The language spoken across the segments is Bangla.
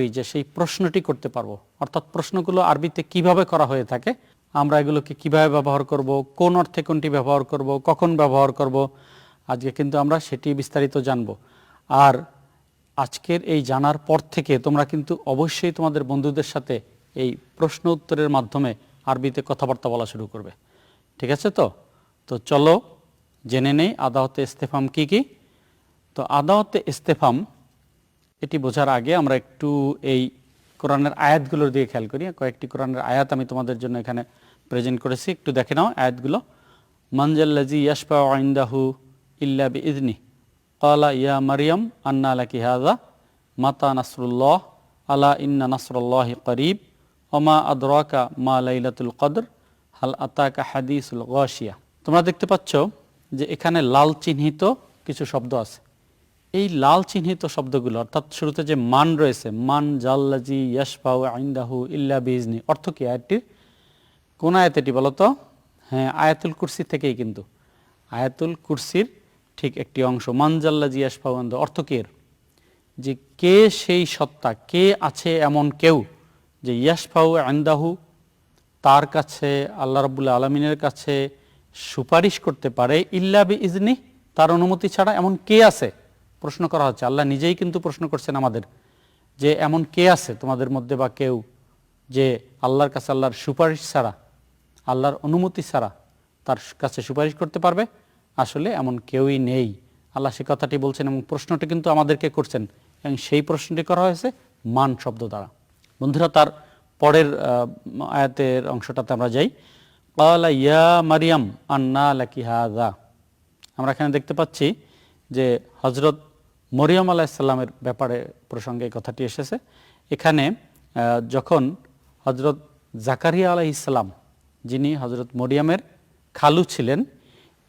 করি যে সেই প্রশ্নটি করতে পারবো, অর্থাৎ প্রশ্নগুলো আরবিতে কিভাবে করা হয়ে থাকে, আমরা এগুলোকে কিভাবে ব্যবহার করব, কোন অর্থে কোনটি ব্যবহার করব, কখন ব্যবহার করব, আজকে কিন্তু আমরা সেটি বিস্তারিত জানব। আর আজকের এই জানার পর থেকে তোমরা কিন্তু অবশ্যই তোমাদের বন্ধুদের সাথে এই প্রশ্ন উত্তরের মাধ্যমে আরবিতে কথাবার্তা বলা শুরু করবে। ঠিক আছে? তো চলো জেনে নেই আদাওয়াতে ইস্তেফাম কি কি। তো আদাওয়াতে ইস্তেফাম এটি বোঝার আগে আমরা একটু এই কোরআনের আয়াতগুলোর দিকে খেয়াল করি। কয়েকটি কোরআনের আয়াত আমি তোমাদের জন্য এখানে প্রেজেন্ট করেছি, একটু দেখে নাও আয়াতগুলো। মানজাল্লাজি ইয়াশফাউ ইনদাহু ইল্লা বিইذনি ক্বালা ইয়া মারইয়াম আন্না লাকি হাযা মাতা নাসরুল্লাহ আলা ইন্না নাসরাল্লাহি করিব ওমা আদরাকা মা লাইলাতুল কদর হাল আতাকা হাদিসুল গাশিয়া। তোমরা দেখতে পাচ্ছ যে এখানে লাল চিহ্নিত কিছু শব্দ আছে। এই লাল চিহ্নিত শব্দগুলো অর্থাৎ শুরুতে যে মান রয়েছে, মান জাল্লাজি ইয়াশফাউ ইনদাহু ইল্লা বিইذনি, অর্থ কি আয়াতটির? কোন আয়াত এটি বলো তো? হ্যাঁ, আয়াতুল কুরসি থেকেই, কিন্তু আয়াতুল কুরসির ঠিক একটি অংশ। মান জাল্লাজি ইয়াশফাউ ইনদাহু, অর্থ কি এর? যে কে সেই সত্তা, কে আছে এমন কেউ যে ইয়াশফাউ ইনদাহু, তার কাছে, আল্লাহ রাব্বুল আলামিনের কাছে সুপারিশ করতে পারে, ইল্লা বিইذনি, তার অনুমতি ছাড়া। এমন কে আছে প্রশ্ন করা হচ্ছে। আল্লাহ নিজেই কিন্তু প্রশ্ন করছেন আমাদের যে এমন কে আছে তোমাদের মধ্যে বা কেউ যে আল্লাহর কাছে আল্লাহর সুপারিশ ছাড়া, আল্লাহর অনুমতি ছাড়া তার কাছে সুপারিশ করতে পারবে? আসলে এমন কেউই নেই। আল্লাহ সে কথাটি বলছেন এবং প্রশ্নটি কিন্তু আমাদেরকে করছেন, এবং সেই প্রশ্নটি করা হয়েছে মান শব্দ দ্বারা। বন্ধুরা, তার পরের আয়াতের অংশটাতে আমরা যাই। ক্বালা ইয়া মারইয়াম আন্না লাকি হাযা। আমরা এখানে দেখতে পাচ্ছি যে হযরত মরিয়ম আলাইহিস সালামের ব্যাপারে প্রসঙ্গে এই কথাটি এসেছে। এখানে যখন হযরত জাকারিয়া আলাইহিস সালাম, যিনি হযরত মরিয়মের খালু ছিলেন,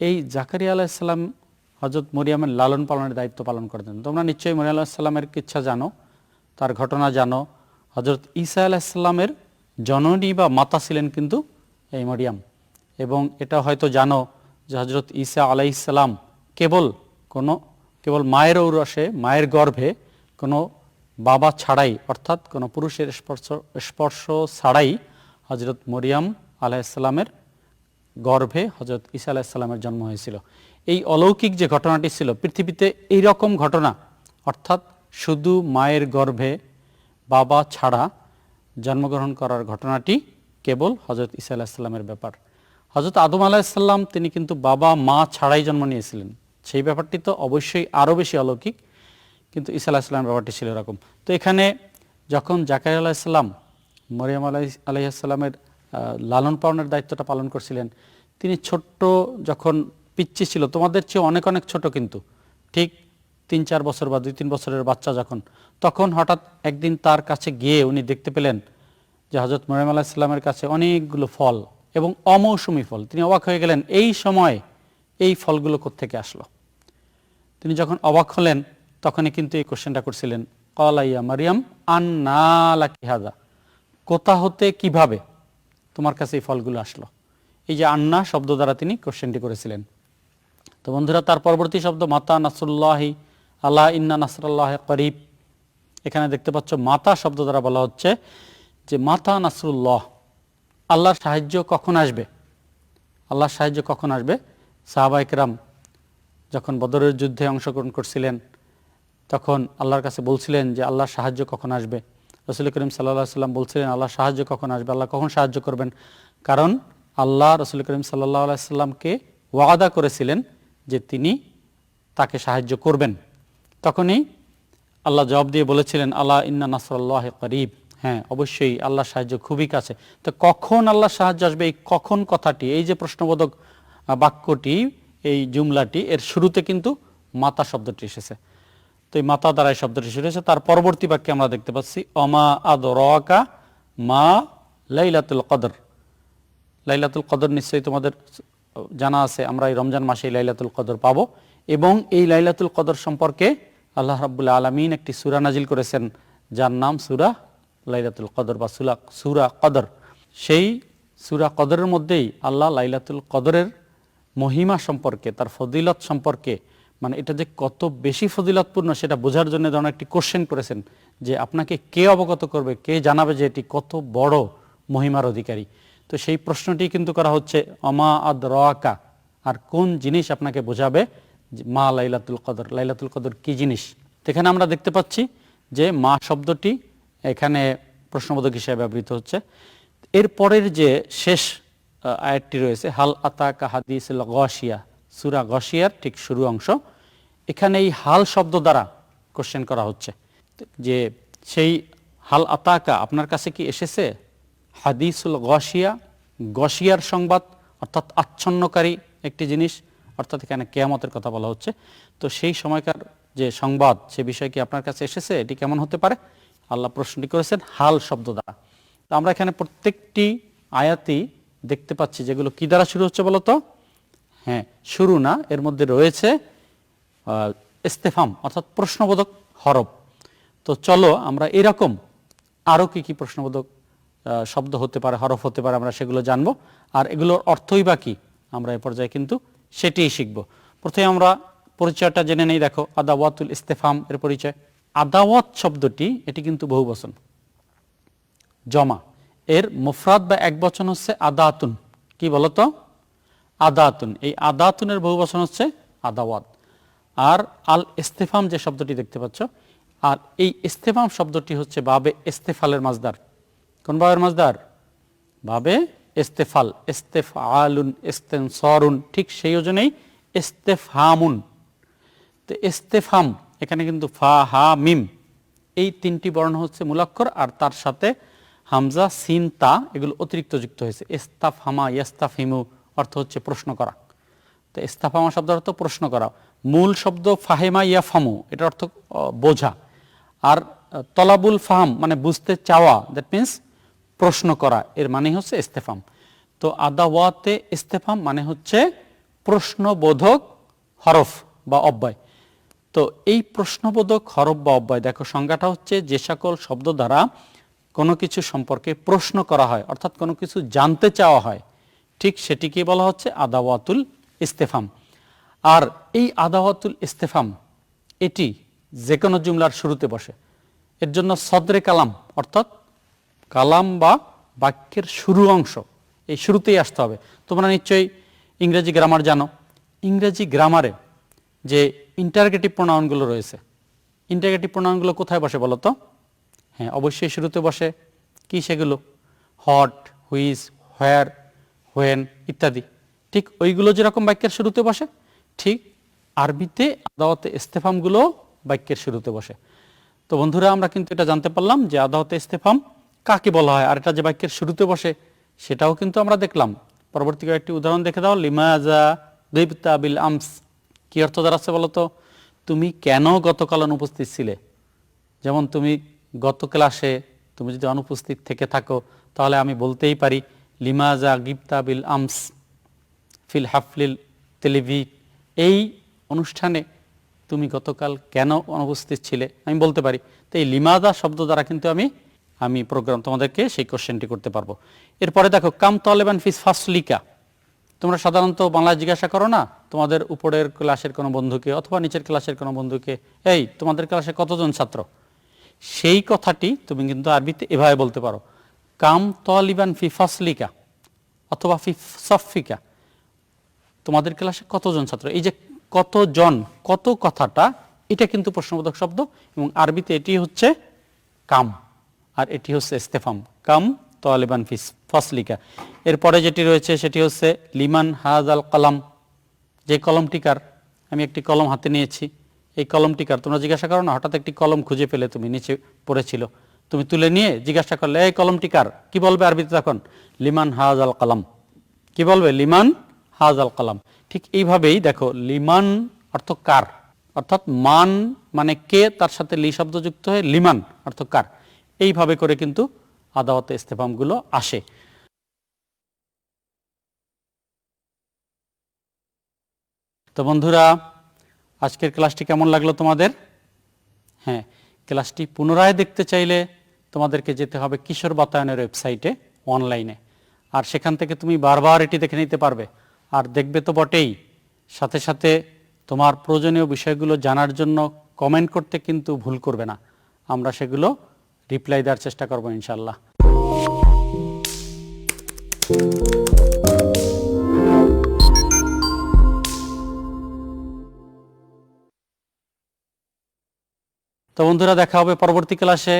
এই জাকারিয়া আলাইহিস সালাম হযরত মরিয়মের লালন পালনের দায়িত্ব পালন করতেন। তোমরা নিশ্চয়ই মরিয়ম আলাইহিস সালামের কিচ্ছা জানো, তার ঘটনা জানো। হযরত ঈসা আলাইহিস সালামের জননী বা মাতা ছিলেন কিন্তু এই মরিয়ম। এবং এটা হয়তো জানো যে হযরত ঈসা আলাইহিস সালাম কেবল মায়ের ঔরসে, মায়ের গর্ভে, কোনো বাবা ছাড়াই, অর্থাৎ কোনো পুরুষের স্পর্শ ছাড়াই হযরত মরিয়ম আলাইহিস সালামের গর্ভে হযরত ঈসা আলাইহিস সালামের জন্ম হয়েছিল। এই অলৌকিক যে ঘটনাটি ছিল, পৃথিবীতে এই রকম ঘটনা, অর্থাৎ শুধু মায়ের গর্ভে বাবা ছাড়া জন্মগ্রহণ করার ঘটনাটি কেবল হযরত ঈসা আলাইহিস সালামের ব্যাপার। হযরত আদম আলাইহিস সালাম তিনি কিন্তু বাবা মা ছাড়াই জন্ম নিয়েছিলেন, সেই ব্যাপারটি তো অবশ্যই আরও বেশি অলৌকিক, কিন্তু ঈসা আলাইহিস সালামের ব্যাপারটি ছিল এরকম। তো এখানে যখন জাকারিয়া আলাইহিস সালাম মরিয়ম আলাইহিস সালামের লালন পালনের দায়িত্বটা পালন করছিলেন, তিনি ছোট্ট যখন পিচ্চি ছিল, তোমাদের চেয়ে অনেক অনেক ছোট, কিন্তু ঠিক 3-4 বছর বা 2-3 বছরের বাচ্চা তখন হঠাৎ একদিন তার কাছে গিয়ে উনি দেখতে পেলেন যে হযরত মরিয়ম আলাইহিস সালামের কাছে অনেকগুলো ফল এবং অমৌসুমী ফল। তিনি অবাক হয়ে গেলেন, এই সময় এই ফলগুলো কোত্থেকে আসলো? তিনি যখন অবাক হলেন তখনই কিন্তু এই কোশ্চেনটা করছিলেন, ক্বালা ইয়া মারইয়াম আন্না লাকি হাযা, কোথা হতে, কিভাবে তোমার কাছে এই ফলগুলো আসলো? এই যে আন্না শব্দ দ্বারা তিনি কোশ্চেনটি করেছিলেন। তো বন্ধুরা, তার পরবর্তী শব্দ মাতা নাসরুল্লাহি আলা ইন্না নাসরাল্লাহি করিব। এখানে দেখতে পাচ্ছ মাতা শব্দ দ্বারা বলা হচ্ছে যে মাতা নাসরুল্লাহ, আল্লাহর সাহায্য কখন আসবে? আল্লাহর সাহায্য কখন আসবে? সাহাবায়ে কেরাম যখন বদরের যুদ্ধে অংশগ্রহণ করছিলেন তখন আল্লাহর কাছে বলছিলেন যে আল্লাহর সাহায্য কখন আসবে। রাসূল করিম সাল্লাল্লাহু আলাইহি ওয়াসাল্লাম বলছিলেন আল্লাহর সাহায্য কখন আসবে, আল্লাহ কখন সাহায্য করবেন? কারণ আল্লাহ রাসূল করিম সাল্লাল্লাহু আলাইহি ওয়াসাল্লামকে ওয়াদা করেছিলেন যে তিনি তাকে সাহায্য করবেন। তখনই আল্লাহ জবাব দিয়ে বলেছিলেন আলা ইন্না নাসরাল্লাহি করিব, হ্যাঁ অবশ্যই আল্লাহর সাহায্য খুবই কাছে। তো কখন আল্লাহর সাহায্য আসবে, এই কখন কথাটি, এই যে প্রশ্নবোধক বাক্যটি, এই জুমলাটি, এর শুরুতে কিন্তু মাতা শব্দটি এসেছে। তো এই মাতা দ্বারা এই শব্দটি শুরু হয়েছে। তার পরবর্তী বাক্যে আমরা দেখতে পাচ্ছি অমা আদরাকা মা লাইলাতুল কদর। লাইলাতুল কদর নিশ্চয়ই তোমাদের জানা আছে, আমরা এই রমজান মাসে লাইলাতুল কদর পাবো, এবং এই লাইলাতুল কদর সম্পর্কে আল্লাহ রাব্বুল আলামিন একটি সূরা নাজিল করেছেন যার নাম সূরা লাইলাতুল কদর বা সূরা কদর। সেই সূরা কদরের মধ্যেই আল্লাহ লাইলাতুল কদরের মহিমা সম্পর্কে, তার ফজিলত সম্পর্কে মানে এটা যে কত বেশি ফজিলতপূর্ণ সেটা বোঝার জন্য ধরুন একটি কোশ্চেন করেছেন যে আপনাকে কে অবগত করবে, কে জানাবে যে এটি কত বড় মহিমার অধিকারী। তো সেই প্রশ্নটি কিন্তু করা হচ্ছে অমা আদরাকা, আর কোন জিনিস আপনাকে বোঝাবে যে মা লাইলাতুল কদর, লাইলাতুল কদর কি জিনিস। তো এখানে আমরা দেখতে পাচ্ছি যে মা শব্দটি এখানে প্রশ্নবোধক হিসেবে ব্যবহৃত হচ্ছে। এর পরের যে শেষ আয়াতটি রয়েছে হাল আতাকা হাদিসুল গাশিয়া, সূরা গাশিয়ার ঠিক শুরু অংশ, এখানে এই হাল শব্দ দ্বারা কোশ্চেন করা হচ্ছে যে সেই হাল আতাকা আপনার কাছে কি এসেছে হাদিসুল গাশিয়া, গাশিয়ার সংবাদ অর্থাৎ আচ্ছন্নকারী একটি জিনিস, অর্থাৎ এখানে কিয়ামতের কথা বলা হচ্ছে। তো সেই সময়কার যে সংবাদ সে বিষয় কি আপনার কাছে এসেছে, এটি কেমন হতে পারে? আল্লাহ প্রশ্নটি করেছেন হাল শব্দ দ্বারা। তো আমরা এখানে প্রত্যেকটি আয়াতই দেখতে পাচ্ছি যেগুলো কি দ্বারা শুরু হচ্ছে বলতো? হ্যাঁ, শুরু না, এর মধ্যে রয়েছে ইস্তেফাম অর্থাৎ প্রশ্নবোধক হরফ। তো চলো আমরা এরকম আরও কি কি প্রশ্নবোধক শব্দ হতে পারে, হরফ হতে পারে, আমরা সেগুলো জানবো। আর এগুলোর অর্থই বা কি আমরা এ পর্যায়ে কিন্তু সেটিই শিখব। প্রথমে আমরা পরিচয়টা জেনে নেই। দেখো আদাওয়াতুল ইস্তেফাম এর পরিচয়। আদাওয়াত শব্দটি এটি কিন্তু বহুবচন, জমা। এর মুফরাদ বা এক বচন হচ্ছে আদাতুন। কি বলতো? আদাতুন। এই আদাতুনের বহুবচন হচ্ছে আদাওয়াত। আর আল ইস্তেফাম যে শব্দটি দেখতে পাচ্ছ, আর এই ইস্তেফাম শব্দটি হচ্ছে বাবে ইস্তেফালের মাজদার। কোন বাবের মাজদার? বাবে ইস্তেফাল, ইস্তেফআলুন, ইস্তেনসরুন, ঠিক সেই ওজনেই ইস্তেফহামুন। তো ইস্তেফাম এখানে কিন্তু ফা হা মিম এই তিনটি বর্ণ হচ্ছে মূলাক্ষর, আর তার সাথে হামজা সিন তা এগুলো অতিরিক্ত যুক্ত হয়েছে। ইস্তাফহামা ইয়াস্তাফহিমু অর্থ হচ্ছে প্রশ্ন করা। তো ইস্তাফহামা শব্দের অর্থ প্রশ্ন করা। মূল শব্দ ফাহেমা ইয়াফহামু, এটার অর্থ বোঝা। আর তলাবুল ফাহাম মানে বুঝতে চাওয়া, দ্যাট মিনস প্রশ্ন করা, এর মানে হচ্ছে ইস্তেফাম। তো আদাওয়াতে ইস্তেফাম মানে হচ্ছে প্রশ্নবোধক হরফ বা অব্যয়। তো এই প্রশ্নবোধক হরফ বা অব্যয়, দেখো সংজ্ঞাটা হচ্ছে যে সকল শব্দ দ্বারা কোনো কিছু সম্পর্কে প্রশ্ন করা হয়, অর্থাৎ কোনো কিছু জানতে চাওয়া হয়, ঠিক সেটিকে বলা হচ্ছে আদাওয়াতুল ইস্তেফাম। আর এই আদাওয়াতুল ইস্তেফাম এটি যে কোনো জুমলার শুরুতে বসে। এর জন্য সদরে কালাম অর্থাৎ কালাম বা বাক্যের শুরু অংশ এই শুরুতেই আসতে হবে। তোমরা নিশ্চয়ই ইংরেজি গ্রামার জানো। ইংরেজি গ্রামারে যে ইন্টারগেটিভ প্রোনাউনগুলো রয়েছে, ইন্টারগেটিভ প্রোনাউনগুলো কোথায় বসে বলো তো? হ্যাঁ, অবশ্যই শুরুতে বসে। কি সেগুলো? হট, হুইচ, হোয়ার, হোয়েন ইত্যাদি। ঠিক ওইগুলো যেরকম বাক্যের শুরুতে বসে, ঠিক আরবিতে আদাওয়াতে ইস্তেফামগুলো বাক্যের শুরুতে বসে। তো বন্ধুরা, আমরা কিন্তু এটা জানতে পারলাম যে আদাওয়াতে ইস্তেফাম কাকে বলা হয়, আর এটা যে বাক্যের শুরুতে বসে সেটাও কিন্তু আমরা দেখলাম। পরবর্তী কয়েকটি উদাহরণ দেখে দাও। লিমাজা গিবতা বিল আমস, কি অর্থ দাঁড়াচ্ছে বলতো? তুমি কেন গতকাল অনুপস্থিত ছিলে? যেমন তুমি গত ক্লাসে তুমি যদি অনুপস্থিত থেকে থাকো, তাহলে আমি বলতেই পারি লিমাজা গিবতা বিল আমস ফিল হাফলিল তেলিভি, এই অনুষ্ঠানে তুমি গতকাল কেন অনুপস্থিত ছিলে, আমি বলতে পারি। তো এই লিমাজা শব্দ দ্বারা কিন্তু আমি প্রোগ্রাম তোমাদেরকে সেই কোশ্চেনটি করতে পারবো। এরপরে দেখো কাম তালেবান ফিস ফাসলিকা। তোমরা সাধারণত বাংলায় জিজ্ঞাসা করো না তোমাদের উপরের ক্লাসের কোনো বন্ধুকে অথবা নিচের ক্লাসের কোনো বন্ধুকে, এই তোমাদের ক্লাসে কতজন ছাত্র? সেই কথাটি তুমি কিন্তু আরবিতে এভাবে বলতে পারো, কাম তালিবান ফি ফাসলিকা অথবা ফি সফিকা, তোমাদের ক্লাসে কতজন ছাত্র। এই যে কতজন, কত কথাটা, এটা কিন্তু প্রশ্নবোধক শব্দ, এবং আরবিতে এটি হচ্ছে কাম আর এটি হচ্ছে ইস্তেফাম। কাম তালিবান ফি ফাসলিকা। এরপরে যেটি রয়েছে সেটি হচ্ছে লিমান হাজাল কলাম, যে কলমটিকার। আমি একটি কলম হাতে নিয়েছি, এই কলমটিকার। তোমরা জিজ্ঞাসা করো না, হঠাৎ একটি কলম খুঁজে পেলে, তুমি নিচে পড়েছিল, তুমি তুলে নিয়ে জিজ্ঞাসা করলে এই কলমটিকার, কি বলবে আরবিতে তখন? লিমান হাজাল কলাম। কি বলবে? লিমান হাজাল কলাম। ঠিক এইভাবেই দেখো, লিমান অর্থ কার, অর্থাৎ মান মানে কে, তার সাথে লি শব্দ যুক্ত হয়ে লিমান অর্থ কার। এইভাবে করে কিন্তু আদাওয়াতে ইস্তেফামগুলো আসে। তো বন্ধুরা, আজকের ক্লাসটি কেমন লাগলো তোমাদের? হ্যাঁ, ক্লাসটি পুনরায় দেখতে চাইলে তোমাদেরকে যেতে হবে কিশোর বাতায়নের ওয়েবসাইটে অনলাইনে, আর সেখান থেকে তুমি বারবার এটি দেখে নিতে পারবে। আর দেখবে তো বটেই, সাথে সাথে তোমার প্রয়োজনীয় বিষয়গুলো জানার জন্য কমেন্ট করতে কিন্তু ভুল করবে না, আমরা সেগুলো রিপ্লাই দেওয়ার চেষ্টা করব ইনশাআল্লাহ। তো বন্ধুরা, দেখা হবে পরবর্তী ক্লাসে।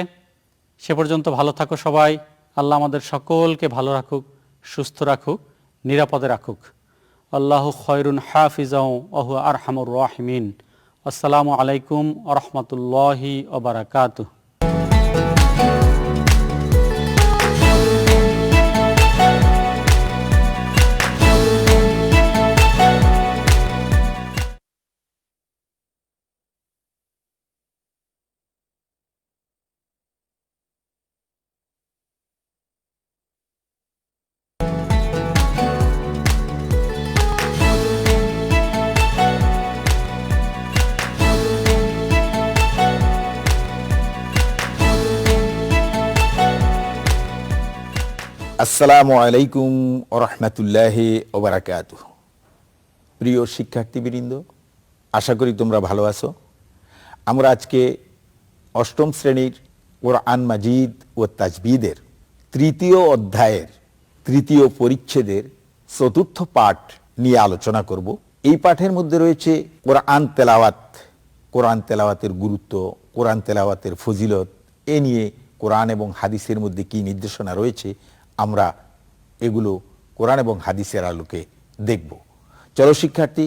সে পর্যন্ত ভালো থাকো সবাই। আল্লাহ আমাদের সকলকে ভালো রাখুক, সুস্থ রাখুক, নিরাপদে রাখুক। আল্লাহু খয়রুন হাফিজাও ওয়া হুয়া আরহামুর রাহিমিন। আসসালামু আলাইকুম ওয়া রাহমাতুল্লাহি ওয়া বারাকাতুহু। আসসালামু আলাইকুম ওয়া রাহমাতুল্লাহি ওয়া বারাকাতুহু। প্রিয় শিক্ষার্থীবৃন্দ, আশা করি তোমরা ভালো আছো। আমরা আজকে অষ্টম শ্রেণীর কোরআন মাজিদ ও তাজবিদের তৃতীয় অধ্যায়ের তৃতীয় পরিচ্ছেদের চতুর্থ পাঠ নিয়ে আলোচনা করব। এই পাঠের মধ্যে রয়েছে কোরআন তেলাওয়াত, কোরআন তেলাওয়াতের গুরুত্ব, কোরআন তেলাওয়াতের ফজিলত, এ নিয়ে কোরআন এবং হাদিসের মধ্যে কি নির্দেশনা রয়েছে আমরা এগুলো কোরআন এবং হাদিসের আলোকে দেখব। চলো শিক্ষার্থী,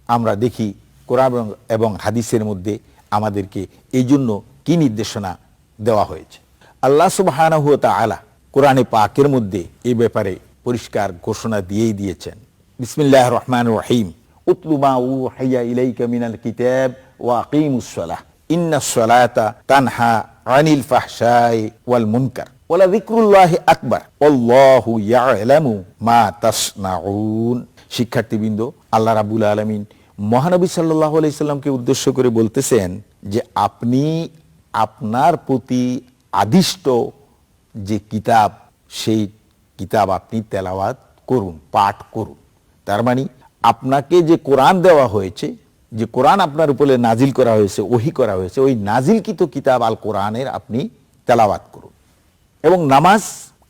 আমরা দেখি কোরআন এবং হাদিসের মধ্যে আমাদেরকে এই জন্য কি নির্দেশনা দেওয়া হয়েছে। আল্লাহ সুবহানাহু ওয়া তাআলা কোরআনে পাকের মধ্যে এই ব্যাপারে পরিষ্কার ঘোষণা দিয়েই দিয়েছেন। বিসমিল্লাহির রহমানির রহিম। উতলু মা উহিয়া ইলাইকা মিনাল কিতাব ওয়া আকিমুস সালাহ ইন্নাস সালাতা তানহা আনিল ফাহশাই ওয়াল মুনকার ওয়ালা যিকরুল্লাহি আকবার আল্লাহু ইয়ালামু মা তাসনাউন। শিক্ষার্থীবৃন্দ, আল্লাহ রাব্বুল আলামিন মহানবী সাল্লাল্লাহু আলাইহি সাল্লামকে উদ্দেশ্য করে বলতেছেন যে আপনি আপনার প্রতি আদিষ্ট যে কিতাব, সেই কিতাব আপনি তেলাওয়াত করুন, পাঠ করুন। তার মানে আপনাকে যে কোরআন দেওয়া হয়েছে, যে কোরআন আপনার উপরে নাজিল করা হয়েছে, ওহী করা হয়েছে, ওই নাজিলকৃত কিতাব আল কোরআনের আপনি তেলাওয়াত করুন এবং নামাজ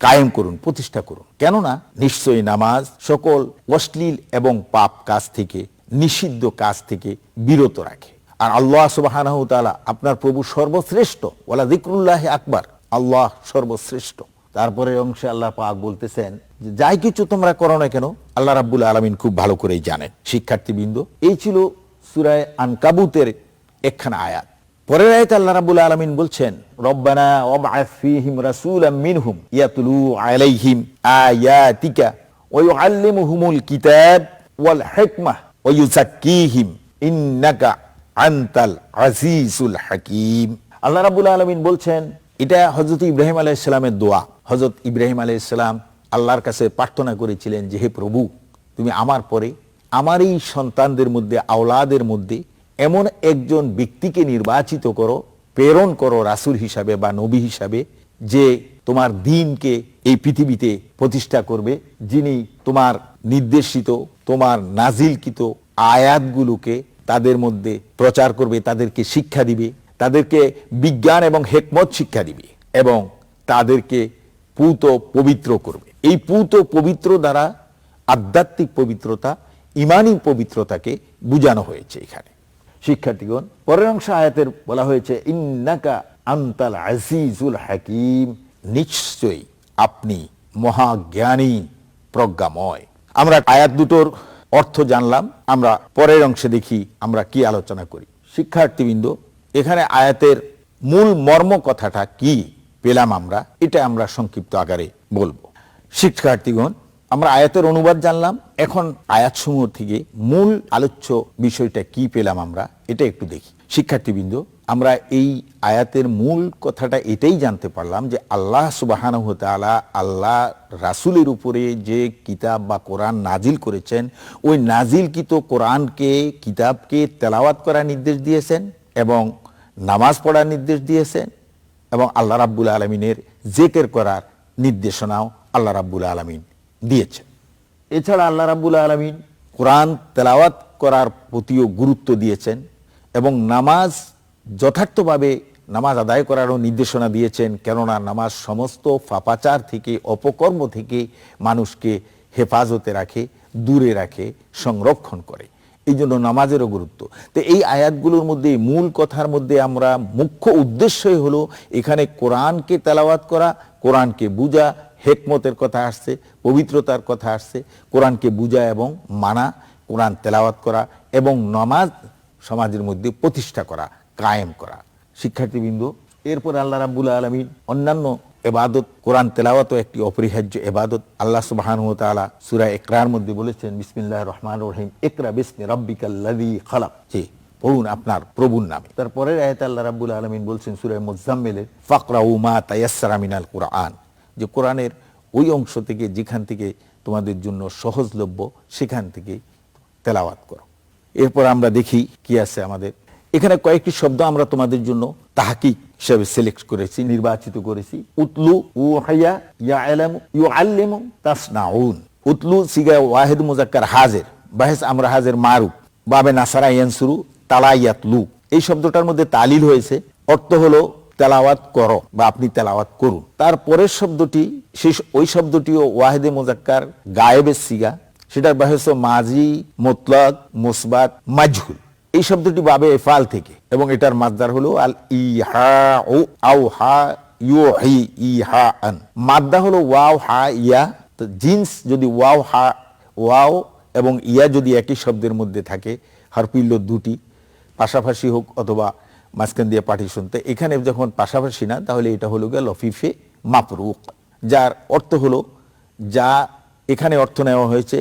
কায়েম করুন, প্রতিষ্ঠা করুন। কেননা নিশ্চয়ই নামাজ সকল অশ্লীল এবং পাপ কাজ থেকে, নিষিদ্ধ কাজ থেকে বিরত রাখে। আর আল্লাহ সুবহানাহু ওয়া তাআলা আপনার প্রভু সর্বশ্রেষ্ঠ, ওয়ালা যিকরুল্লাহি আকবার, আল্লাহ সর্বশ্রেষ্ঠ। তারপরে অংশে আল্লাহ পাক বলতেছেন যে যাই কিছু তোমরা করো না কেন আল্লাহ রাব্বুল আলামিন খুব ভালো করেই জানেন। শিক্ষার্থীবৃন্দ, এই ছিল সূরা আনকাবুতের একখানা আয়াত। পরের আয়াতে আল্লাহ রাব্বুল আলামিন বলছেন, রব্বানা ওয়াবআথ ফীহিম রাসূলাম মিনহুম ইয়াতলু আলাইহিম আয়াতিকা ওয়া ইউআল্লিমুহুমুল কিতাব ওয়াল হিকমাহ ওয়া ইউযাক্কিহিম ইন্নাকা আনতাল আজিজুল হাকীম। আল্লাহ রাব্বুল আলামিন বলছেন, এটা হযরত ইব্রাহিম আলাইহিস সালামের দোয়া। হযরত ইব্রাহিম আলাইহিস সালাম আল্লাহর কাছে প্রার্থনা করেছিলেন যে হে প্রভু, তুমি আমার পরে আমার এই সন্তানদের মধ্যে, আওলাদের মধ্যে এমন একজন ব্যক্তিকে নির্বাচিত করো, প্রেরণ করো রাসূল হিসাবে বা নবী হিসাবে, যে তোমার দ্বীনকে এই পৃথিবীতে প্রতিষ্ঠা করবে, যিনি তোমার নির্দেশিত, তোমার নাজিলকৃত আয়াতগুলোকে তাদের মধ্যে প্রচার করবে, তাদেরকে শিক্ষা দিবে, তাদেরকে বিজ্ঞান এবং হিকমত শিক্ষা দিবে এবং তাদেরকে পূত পবিত্র করবে। এই পূত পবিত্র দ্বারা আধ্যাত্মিক পবিত্রতা, ঈমানী পবিত্রতাকে বোঝানো হয়েছে এখানে। শিক্ষার্থীগণ, পরের অংশ আয়াতের বলা হয়েছে ইন্নাকা আনতাল আজিজুল হাকীম, নিশ্চয়ই আপনি মহাজ্ঞানী, প্রজ্ঞাময়। আমরা আয়াত দুটোর অর্থ জানলাম, আমরা পরের অংশে দেখি আমরা কি আলোচনা করি। শিক্ষার্থীবৃন্দ, এখানে আয়াতের মূল মর্ম কথাটা কি পেলাম আমরা, এটা আমরা সংক্ষিপ্ত আকারে বলবো। শিক্ষার্থীগণ, আমরা আয়াতের অনুবাদ জানলাম, এখন আয়াতসমূহ থেকে মূল আলোচ্য বিষয়টা কি পেলাম আমরা, এটা একটু দেখি। শিক্ষার্থীবৃন্দ, আমরা এই আয়াতের মূল কথাটা এটাই জানতে পারলাম যে আল্লাহ সুবহানাহু ওয়া তাআলা আল্লাহ রাসূলের উপরে যে কিতাব বা কোরআন নাজিল করেছেন, ওই নাজিলকৃত কোরআনকে, কিতাবকে তেলাওয়াত করার নির্দেশ দিয়েছেন এবং নামাজ পড়ার নির্দেশ দিয়েছেন এবং আল্লাহ রাব্বুল আলামিনের জিকির করার নির্দেশনাও আল্লাহ রাব্বুল আলামিন দিয়েছেন। এছাড়া আল্লাহ রাব্বুল আলামিন কোরআন তেলাওয়াত করার প্রতিও গুরুত্ব দিয়েছেন এবং নামাজ যথার্থভাবে নামাজ আদায় করারও নির্দেশনা দিয়েছেন, কেননা নামাজ সমস্ত পাপাচার থেকে, অপকর্ম থেকে মানুষকে হেফাজতে রাখে, দূরে রাখে, সংরক্ষণ করে। এই জন্য নামাজেরও গুরুত্ব। তো এই আয়াতগুলোর মধ্যে, মূল কথার মধ্যে আমরা মুখ্য উদ্দেশ্যই হলো এখানে কোরআনকে তেলাওয়াত করা, কোরআনকে বুঝা, হেকমতের কথা আসছে, পবিত্রতার কথা আসছে, কোরআনকে বুঝা এবং মানা, কোরআন তেলাওয়াত করা এবং নামাজ সমাজের মধ্যে প্রতিষ্ঠা করা, কায়েম করা। শিক্ষার্থীবৃন্দ, এরপর আল্লাহ রাব্বুল আলামিন অন্যান্য ইবাদত, কোরআন তেলাওয়াতও একটি অপরিহার্য ইবাদত। আল্লাহ সুবহানাহু ওয়া তাআলা সূরা ইকরার মধ্যে বলেছেন, বিসমিল্লাহির রহমানির রহিম, ইকরা বিসমি রাব্বিকাল্লাযী খালাক, যে পড়ুন আপনার প্রভুর নামে। তারপরের আয়াতে আল্লাহ রাব্বুল আলামিন বলছেন সূরা মুজাম্মিলের, ফাকরাউ মা তায়াসসারা মিনাল কুরআন, যে কোরআনের ওই অংশ থেকে যেখান থেকে তোমাদের জন্য সহজলভ্য সেখান থেকে তেলাওয়াত করো। এরপর আমরা দেখি কি আছে আমাদের এখানে। কয়েকটি শব্দ আমরা তোমাদের জন্য তাহকিক হিসেবে সিলেক্ট করেছি, নির্বাচিত করেছি। উতলু, উহাইয়া, ইয়ালামু, ইউআল্লিমু, তাসনাউন। উতলু সিগা ওয়াহিদ মুজাক্কার হাজির, বাহেস আমরা হাজির মারুফ, বাবে নাসারা ইয়ানসুরু, তালায়াতলু। এই শব্দটার মধ্যে তালিল হয়েছে, অর্থ হলো তেলাওয়াত করো বা আপনি তেলাওয়াত করুন। তারপরের শব্দটি, ওই শব্দটিও ওয়াহিদে মুজাক্কার গায়েবের সিগা, সেটার বাহেস মাজি, মুতলাক, মুসবাত, মাজহুল। এই শব্দটি বাবে এফাল থেকে এবং এটার মাদ্দার হলো আল ইহা ও আও হা ইউহি ইহা আন। মাদ্দা হলো ওয়াও হা ইয়া। তো জিন্স যদি ওয়াও হা, ওয়াও এবং ইয়া যদি একই শব্দের মধ্যে থাকে, হরফিল্ল দুটি পাশাপাশি হোক অথবা মাঝখান দিয়ে পার্টিশন, তো এখানে যখন পাশাপাশি না, তাহলে এটা হলো গিয়ে লফিফে মাফরুক, যার অর্থ হলো, যা এখানে অর্থ নেওয়া হয়েছে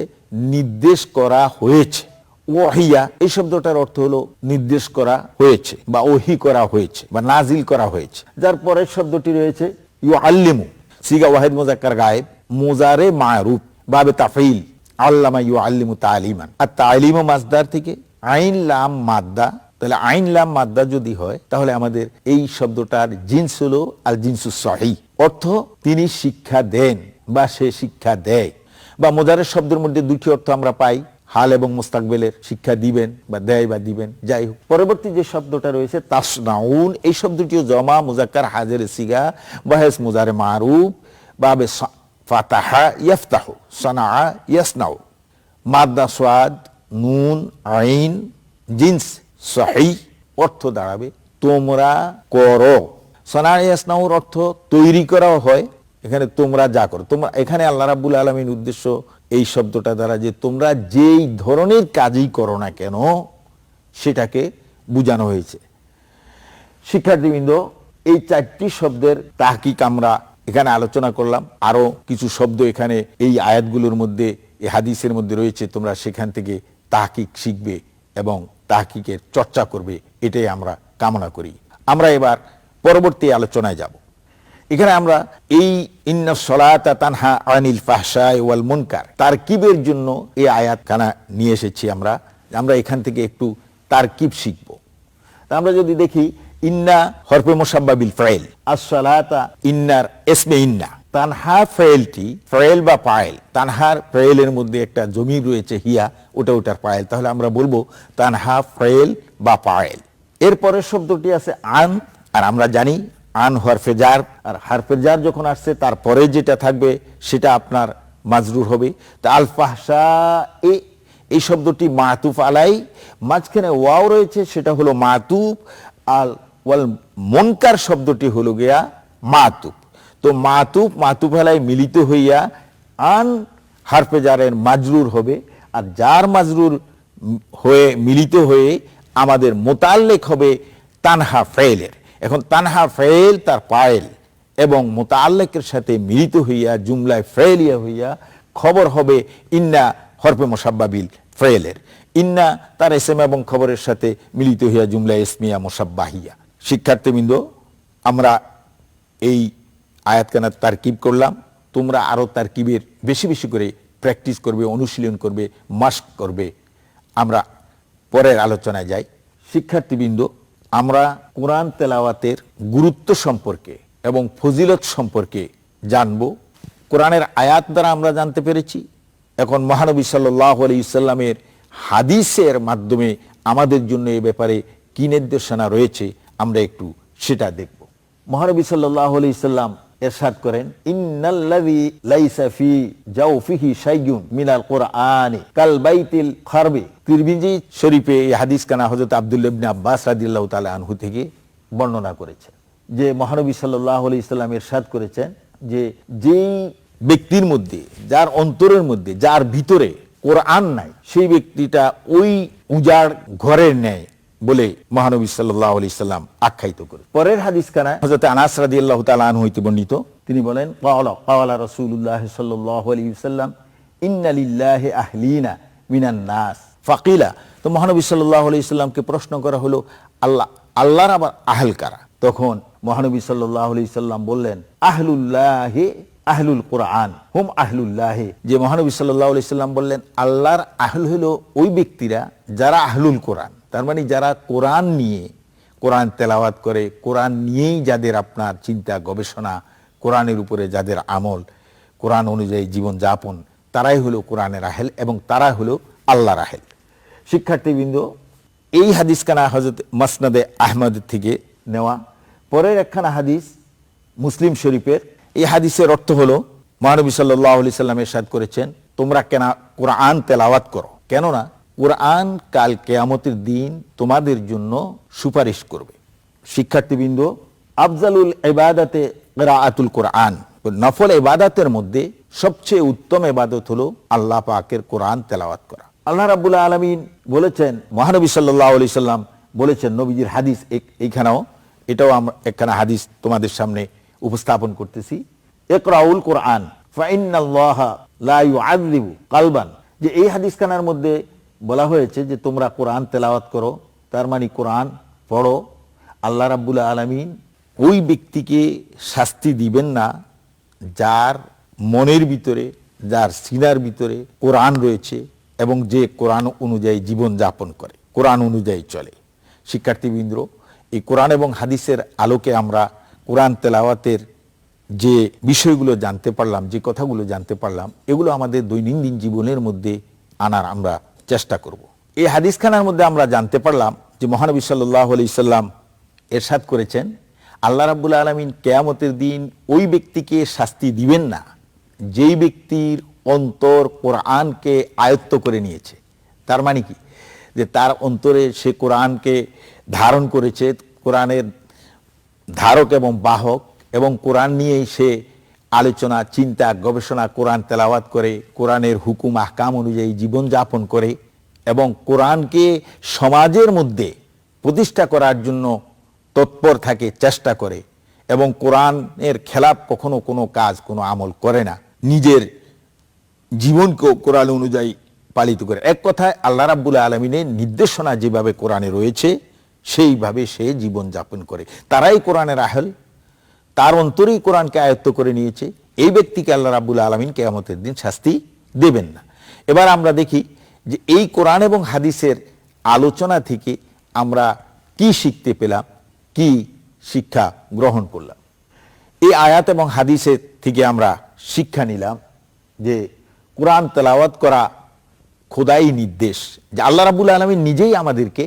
নির্দেশ করা হয়েছে। ওহিয়া এই শব্দটার অর্থ হলো নির্দেশ করা হয়েছে বা ওহি করা হয়েছে বা নাজিল করা হয়েছে। যার পরের শব্দটি রয়েছে ইউআল্লিমু, সিগা ওয়াহিদ মুজাক্কার গায়েব, মুজারে মারুফ, বাবে তাফঈল, আল্লামা ইউআল্লিমু তালিমান। আর তালিমু মাসদার থেকে আইন লাম মাদ্দা, তাহলে আইন লাম মাদ্দা যদি হয় তাহলে আমাদের এই শব্দটার জিন্স হলো আল জিনসুস সহিহ, অর্থ তিনি শিক্ষা দেন বা সে শিক্ষা দেয়। বা মুজারের শব্দের মধ্যে দুটি অর্থ আমরা পাই, হাল এবং মুস্তাকবেলের, শিক্ষা দিবেন বা দেয় বা দিবেন, যাই হোক। পরবর্তী যে শব্দটা রয়েছে তাসনাউন, এই শব্দটিও জমা মুজাক্কার হাজির সিগা, বাহেস মুজারে মারুফ, বাবে ফাতাহা ইয়াফতাহু, সানা ইয়াসনাউ, মাদ্দা সাদ, নুন, আইন, জিন্স সহিহ, অর্থ দাঁড়াবে তোমরা করো। সানা ইয়াসনাউর অর্থ তৈরি করাও হয়, এখানে তোমরা যা করো। তোমরা এখানে আল্লাহ রাব্বুল আলামিন উদ্দেশ্য এই শব্দটা দ্বারা যে তোমরা যেই ধরনের কাজই করো না কেন সেটাকে বোঝানো হয়েছে। শিক্ষার্থীবৃন্দ, এই চারটি শব্দের তাহকিক আমরা এখানে আলোচনা করলাম। আরো কিছু শব্দ এখানে এই আয়াতগুলোর মধ্যে, এই হাদিসের মধ্যে রয়েছে, তোমরা সেখান থেকে তাহকিক শিখবে এবং তাহকিকের চর্চা করবে, এটাই আমরা কামনা করি। আমরা এবার পরবর্তী আলোচনায় যাব। এখানে আমরা এই ইন্নাস সালাতা তানহা আনিল ফাহশাই ওয়াল মুনকার তারকিবের জন্য এই আয়াতখানা নিয়ে এসেছি। আমরা এখান থেকে একটু তারকিব শিখব। আমরা যদি দেখি, ইন্না হরফে মুসাব্বা বিল ফাইল, আস-সালাতা ইন্নার ইসমে ইন্না, তানহা ফাইলটি ফাইল বা ফাইল, তানহার ফাইলের মধ্যে একটা জমির রয়েছে হিয়া, ওটার ফাইল, তাহলে আমরা বলবো তানহা ফাইল বা ফাইল। এরপরের শব্দটি আছে আন, আর আমরা জানি আন হরফে জার, আর হরফে জার যখন আসছে তারপরে যেটা থাকবে সেটা আপনার মাজরুর হবে। তা আল ফাহশা, এই শব্দটি মাতুফ আলাই, মাঝখানে ওয়াও রয়েছে, সেটা হলো মাতুফ। আল ওয়াল মুনকার শব্দটি হলো গিয়া মাতুফ। তো মাতুফ আলাই মিলিত হইয়া আন হরফে জারের মাজরুর হবে, আর জার মাজরুর হয়ে মিলিত হয়ে আমাদের মোতাল্লেক হবে তানহা ফাইলের। এখন তানহা ফাইল তার পায়েল এবং মোতাল্লেকের সাথে মিলিত হইয়া জুমলায় ফাইলিয়া হইয়া খবর হবে ইন্না হরফে মুসাব্বা বিল ফাইলের। ইন্না তার ইসম এবং খবরের সাথে মিলিত হইয়া জুমলা ইসমিয়া মুসাব্বাহিয়া। শিক্ষার্থীবৃন্দ, আমরা এই আয়াতখানার তারকিব করলাম। তোমরা আরো তারকিবের বেশি বেশি করে প্র্যাকটিস করবে, অনুশীলন করবে, মাস্ক করবে। আমরা পরের আলোচনায় যাই। শিক্ষার্থীবৃন্দ, আমরা কোরআন তেলাওয়াতের গুরুত্ব সম্পর্কে এবং ফজিলত সম্পর্কে জানব। কোরআনের আয়াত দ্বারা আমরা জানতে পেরেছি। এখন মহানবী সাল্লাল্লাহু আলাইহি ওয়াসাল্লামের হাদিসের মাধ্যমে আমাদের জন্য এ ব্যাপারে কি নির্দেশনা রয়েছে আমরা একটু সেটা দেখব। মহানবী সাল্লাল্লাহু আলাইহি সাল্লাম ইরশাদ করেন, ইন্নাল্লাযী লাইসা ফি জাওফিহি শাইউন মিনাল কুরআনি কাল বাইতিল খারবি। তিরমিজি শরীফে এই হাদিস কানা হযরত আব্দুল্লাহ ইবনে আব্বাস রাদিয়াল্লাহু তাআলা আনহু থেকে বর্ণনা করেছেন যে মহানবী সাল্লাল্লাহু আলাইহি সাল্লাম ইরশাদ করেছেন যে যেই ব্যক্তির মধ্যে, যার অন্তরের মধ্যে, যার ভিতরে কোরআন নাই, সেই ব্যক্তিটা ওই উজাড় ঘরের ন্যায় বলে মহানবী সাল্লাল্লাহু আলাইহি সাল্লাম আখ্যায়িত করে। পরের হাদিস কানা হযরত আনাস রাদিয়াল্লাহু তাআলা আনহু হইতে বর্ণিত, তিনি বলেন, ক্বালা রাসূলুল্লাহ সাল্লাল্লাহু আলাইহি সাল্লাম ইন্না লিল্লাহি আহলিনা মিনান নাস ফাকিলা। তো মহানবী সাল্লাল্লাহু আলাইহি সাল্লামকে প্রশ্ন করা হলো, আল্লাহর আবার আহল কারা? তখন মহানবী সাল্লাল্লাহু আলাইহি সাল্লাম বললেন, আহলুল্লাহি আহলুল কোরআন হুম আহলুল্লাহি। যে মহানবী সাল্লাল্লাহু আলাইহি সাল্লাম বললেন আল্লাহর আহল হলো ওই ব্যক্তিরা যারা আহলুল কোরআন, তার মানে যারা কোরআন নিয়ে, কোরআন তেলাওয়াত করে, কোরআন নিয়েই যাদের আপনার চিন্তা গবেষণা, কোরআনের উপরে যাদের আমল, কোরআন অনুযায়ী জীবন যাপন, তারাই হলো কোরআনের আহেল এবং তারা হলো আল্লাহর আহেল। শিক্ষার্থীবৃন্দ, এই হাদিস কানা হযরত মাসনাদে আহমদ থেকে নেওয়া। পরের একখানা হাদিস মুসলিম শরীফের। এই হাদিসের অর্থ হলো মহানবী সাল্লাল্লাহু আলাইহি সাল্লাম ইরশাদ করেছেন, তোমরা কেন কোরআন তেলাওয়াত করো, কেননা কোরআন কাল কিয়ামতের দিন তোমাদের জন্য সুপারিশ করবে। শিক্ষার্থীবৃন্দ, আফজালুল ইবাদাতে কিরাআতুল কোরআন, নফল ইবাদতের মধ্যে সবচেয়ে উত্তম ইবাদত হলো আল্লাহ পাকের কোরআন তেলাওয়াত করা। আল্লাহ রাব্বুল আলামিন বলেছেন, মহানবী সাল্লাল্লাহু আলাইহি সাল্লাম বলেছেন, নবীজির হাদিস এইখানেও, এটাও আমরা একখানা হাদিস তোমাদের সামনে উপস্থাপন করতেছি। ইকরাউল কোরআন ফাইন্নাল্লাহা লা ইউআযিবু কলবান। যে এই হাদিস খানার মধ্যে বলা হয়েছে যে তোমরা কোরআন তেলাওয়াত করো, তার মানে কোরআন পড়ো। আল্লাহ রাব্বুল আলামিন ওই ব্যক্তিকে শাস্তি দিবেন না যার মনের ভিতরে, যার সিনার ভিতরে কোরআন রয়েছে এবং যে কোরআন অনুযায়ী জীবন যাপন করে, কোরআন অনুযায়ী চলে। শিক্ষার্থীবৃন্দ, এই কোরআন এবং হাদিসের আলোকে আমরা কোরআন তেলাওয়াতের যে বিষয়গুলো জানতে পারলাম, যে কথাগুলো জানতে পারলাম, এগুলো আমাদের দৈনন্দিন জীবনের মধ্যে আনার আমরা চেষ্টা করব। এই হাদিসখানার মধ্যে আমরা জানতে পারলাম যে মহানবী সাল্লাল্লাহু আলাইহি সাল্লাম ইরশাদ করেছেন, আল্লাহ রাব্বুল আলামিন কিয়ামতের দিন ওই ব্যক্তিকে শাস্তি দিবেন না যেই ব্যক্তির অন্তর কোরআনকে আয়ত্ত করে নিয়েছে। তার মানে কি, যে তার অন্তরে সে কোরআনকে ধারণ করেছে, কোরআনের ধারক এবং বাহক, এবং কোরআন নিয়েই সে আলোচনা, চিন্তা, গবেষণা, কোরআন তেলাওয়াত করে, কোরআনের হুকুম আহকাম অনুযায়ী জীবন যাপন করে এবং কোরআনকে সমাজের মধ্যে প্রতিষ্ঠা করার জন্য তৎপর থাকে, চেষ্টা করে এবং কোরআনের খেলাফ কখনো কোনো কাজ, কোনো আমল করে না, নিজের জীবনকেও কোরআন অনুযায়ী পালিত করে। এক কথায় আল্লাহ রাব্বুল আলামিনের নির্দেশনা যেভাবে কোরআনে রয়েছে সেইভাবে সে জীবন যাপন করে, তারাই কোরআনের আহল, তার অন্তরেই কোরআনকে আয়ত্ত করে নিয়েছে। এই ব্যক্তিকে আল্লাহ রাব্বুল আলামিন কিয়ামতের দিন শাস্তি দেবেন না। এবার আমরা দেখি যে এই কোরআন এবং হাদিসের আলোচনা থেকে আমরা কি শিখতে পেলাম, কি শিক্ষা গ্রহণ করলাম। এই আয়াত এবং হাদিসের থেকে আমরা শিক্ষা নিলাম যে কোরআন তেলাওয়াত করা খোদাই নির্দেশ, যে আল্লাহ রাব্বুল আলামিন নিজেই আমাদেরকে